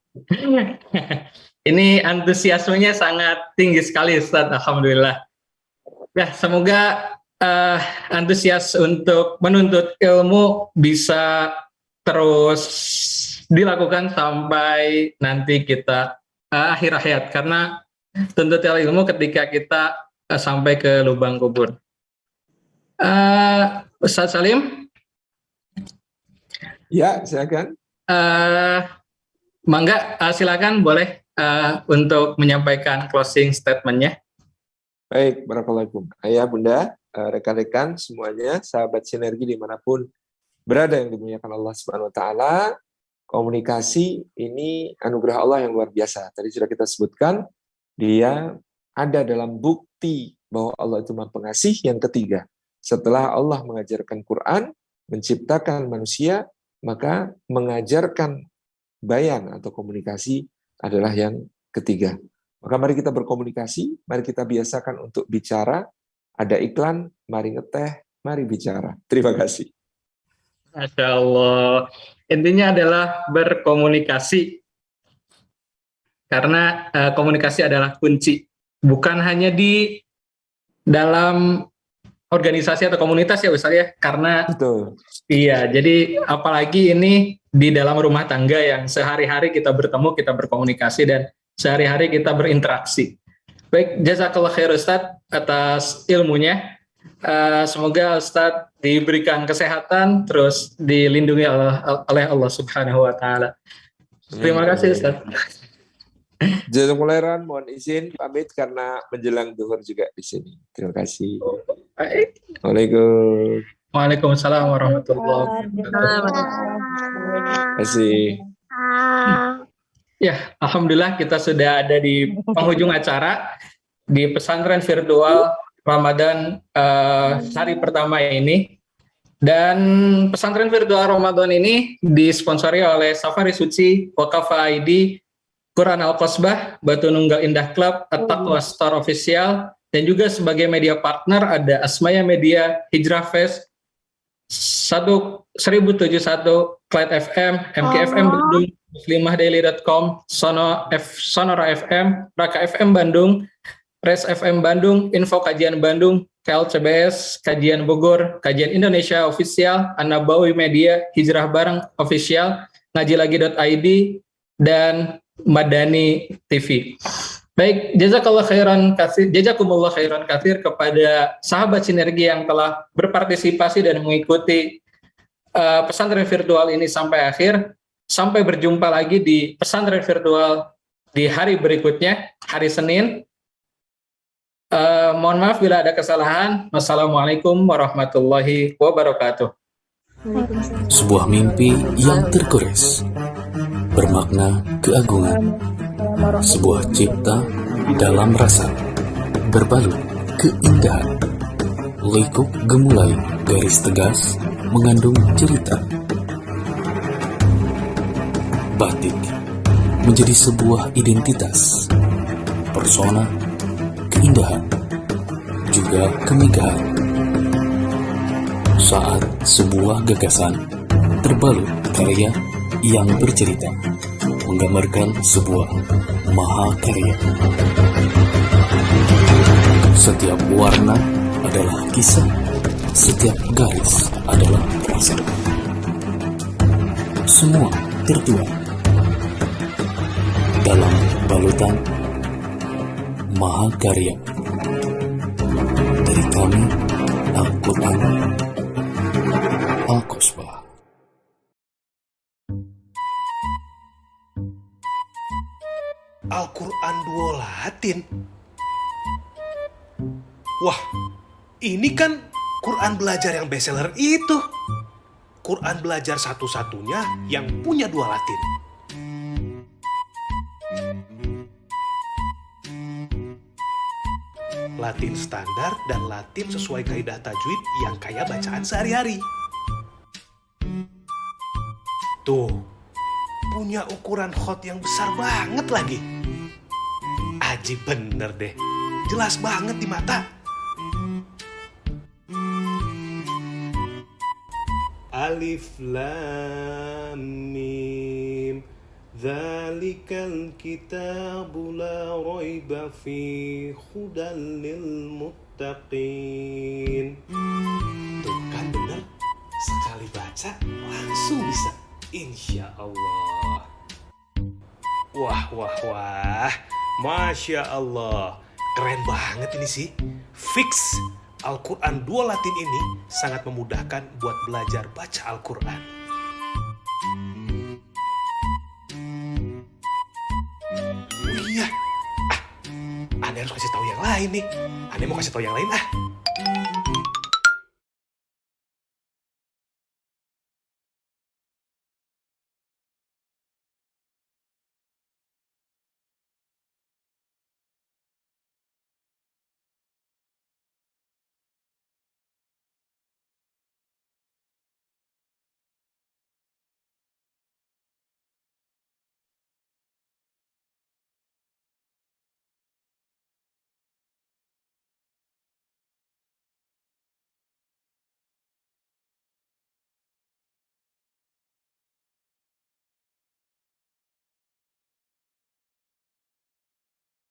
Ini antusiasmenya sangat tinggi sekali, Ustaz. Alhamdulillah. Ya, semoga antusias untuk menuntut ilmu bisa terus dilakukan sampai nanti kita akhir hayat, karena tuntut ilmu ketika kita sampai ke lubang kubur. Ustaz Salim? Ya, silakan. Mangga, silakan boleh untuk menyampaikan closing statement-nya. Baik, barakallahu. Ayah, Bunda, rekan-rekan semuanya, sahabat sinergi dimanapun berada yang dimuliakan Allah Subhanahu Wa Taala, komunikasi ini anugerah Allah yang luar biasa. Tadi sudah kita sebutkan, dia ada dalam bukti bahwa Allah itu Maha Pengasih. Yang ketiga, setelah Allah mengajarkan Quran, menciptakan manusia, maka mengajarkan bayan atau komunikasi adalah yang ketiga. Maka mari kita berkomunikasi, mari kita biasakan untuk bicara. Ada iklan, mari ngeteh, mari bicara. Terima kasih. Masya Allah. Intinya adalah berkomunikasi. Karena komunikasi adalah kunci. Bukan hanya di dalam organisasi atau komunitas ya Ustaz ya. Karena Betul. iya, jadi apalagi ini di dalam rumah tangga yang sehari-hari kita bertemu, kita berkomunikasi, dan sehari-hari kita berinteraksi. Baik, jazakallah khair Ustadz atas ilmunya. Semoga Ustadz diberikan kesehatan, terus dilindungi oleh Allah Subhanahu wa Ta'ala. Terima kasih Ustadz. Jazakumullah khairan, mohon izin pamit karena menjelang zuhur juga di sini. Terima kasih. Baik. Waalaikumsalam. Waalaikumsalam warahmatullahi wabarakatuh. Terima kasih. Ya, alhamdulillah kita sudah ada di penghujung acara di pesantren virtual Ramadan hari pertama ini. Dan pesantren virtual Ramadan ini disponsori oleh Safari Suci, Waqafa ID, Quran Al-Qasbah, Batu Nunggal Indah Club, At-Taqwa Store Official, dan juga sebagai media partner ada Asmaya Media, Hijrah Fest, 1071, Clyde FM, MKFM Bandung, muslimahdaily.com, Sonora FM, Raka FM Bandung, Res FM Bandung, Info Kajian Bandung, KLCBS, Kajian Bogor, Kajian Indonesia Official, An-Nabawi Media, Hijrah Bareng Official, ngajilagi.id, dan Madani TV. Baik, jazakumullah khairan katsir kepada sahabat Sinergi yang telah berpartisipasi dan mengikuti pesantren virtual ini sampai akhir. Sampai berjumpa lagi di pesantren virtual di hari berikutnya, hari Senin. Mohon maaf bila ada kesalahan. Wassalamualaikum warahmatullahi wabarakatuh. Sebuah mimpi yang tergores, bermakna keagungan. Sebuah cipta dalam rasa, berbalut keindahan. Likuk gemulai garis tegas mengandung cerita. Batik menjadi sebuah identitas, persona, keindahan, juga kemegahan. Saat sebuah gagasan terbalut karya yang bercerita, menggambarkan sebuah mahakarya. Setiap warna adalah kisah, setiap garis adalah rasa. Semua tertuang dalam balutan mahakarya dari kami, Al-Quran Al-Qasbah. Al-Quran Duo Latin. Wah, ini kan Quran belajar yang bestseller itu. Quran belajar satu-satunya yang punya dua Latin. Latin standar dan Latin sesuai kaidah tajwid yang kayak bacaan sehari-hari. Tuh, punya ukuran khot yang besar banget lagi. Aji bener deh, jelas banget di mata. Alif Lam Mim, dzalikal kitabu la raiba fi hudal lil muttaqin. Tuh kan bener, sekali baca langsung bisa, insya Allah. Wah, Masya Allah, keren banget ini sih. Fix, Al-Quran Duo Latin ini sangat memudahkan buat belajar baca Al-Quran. Oh iya, Ane harus kasih tahu yang lain nih. Ane mau kasih tahu yang lain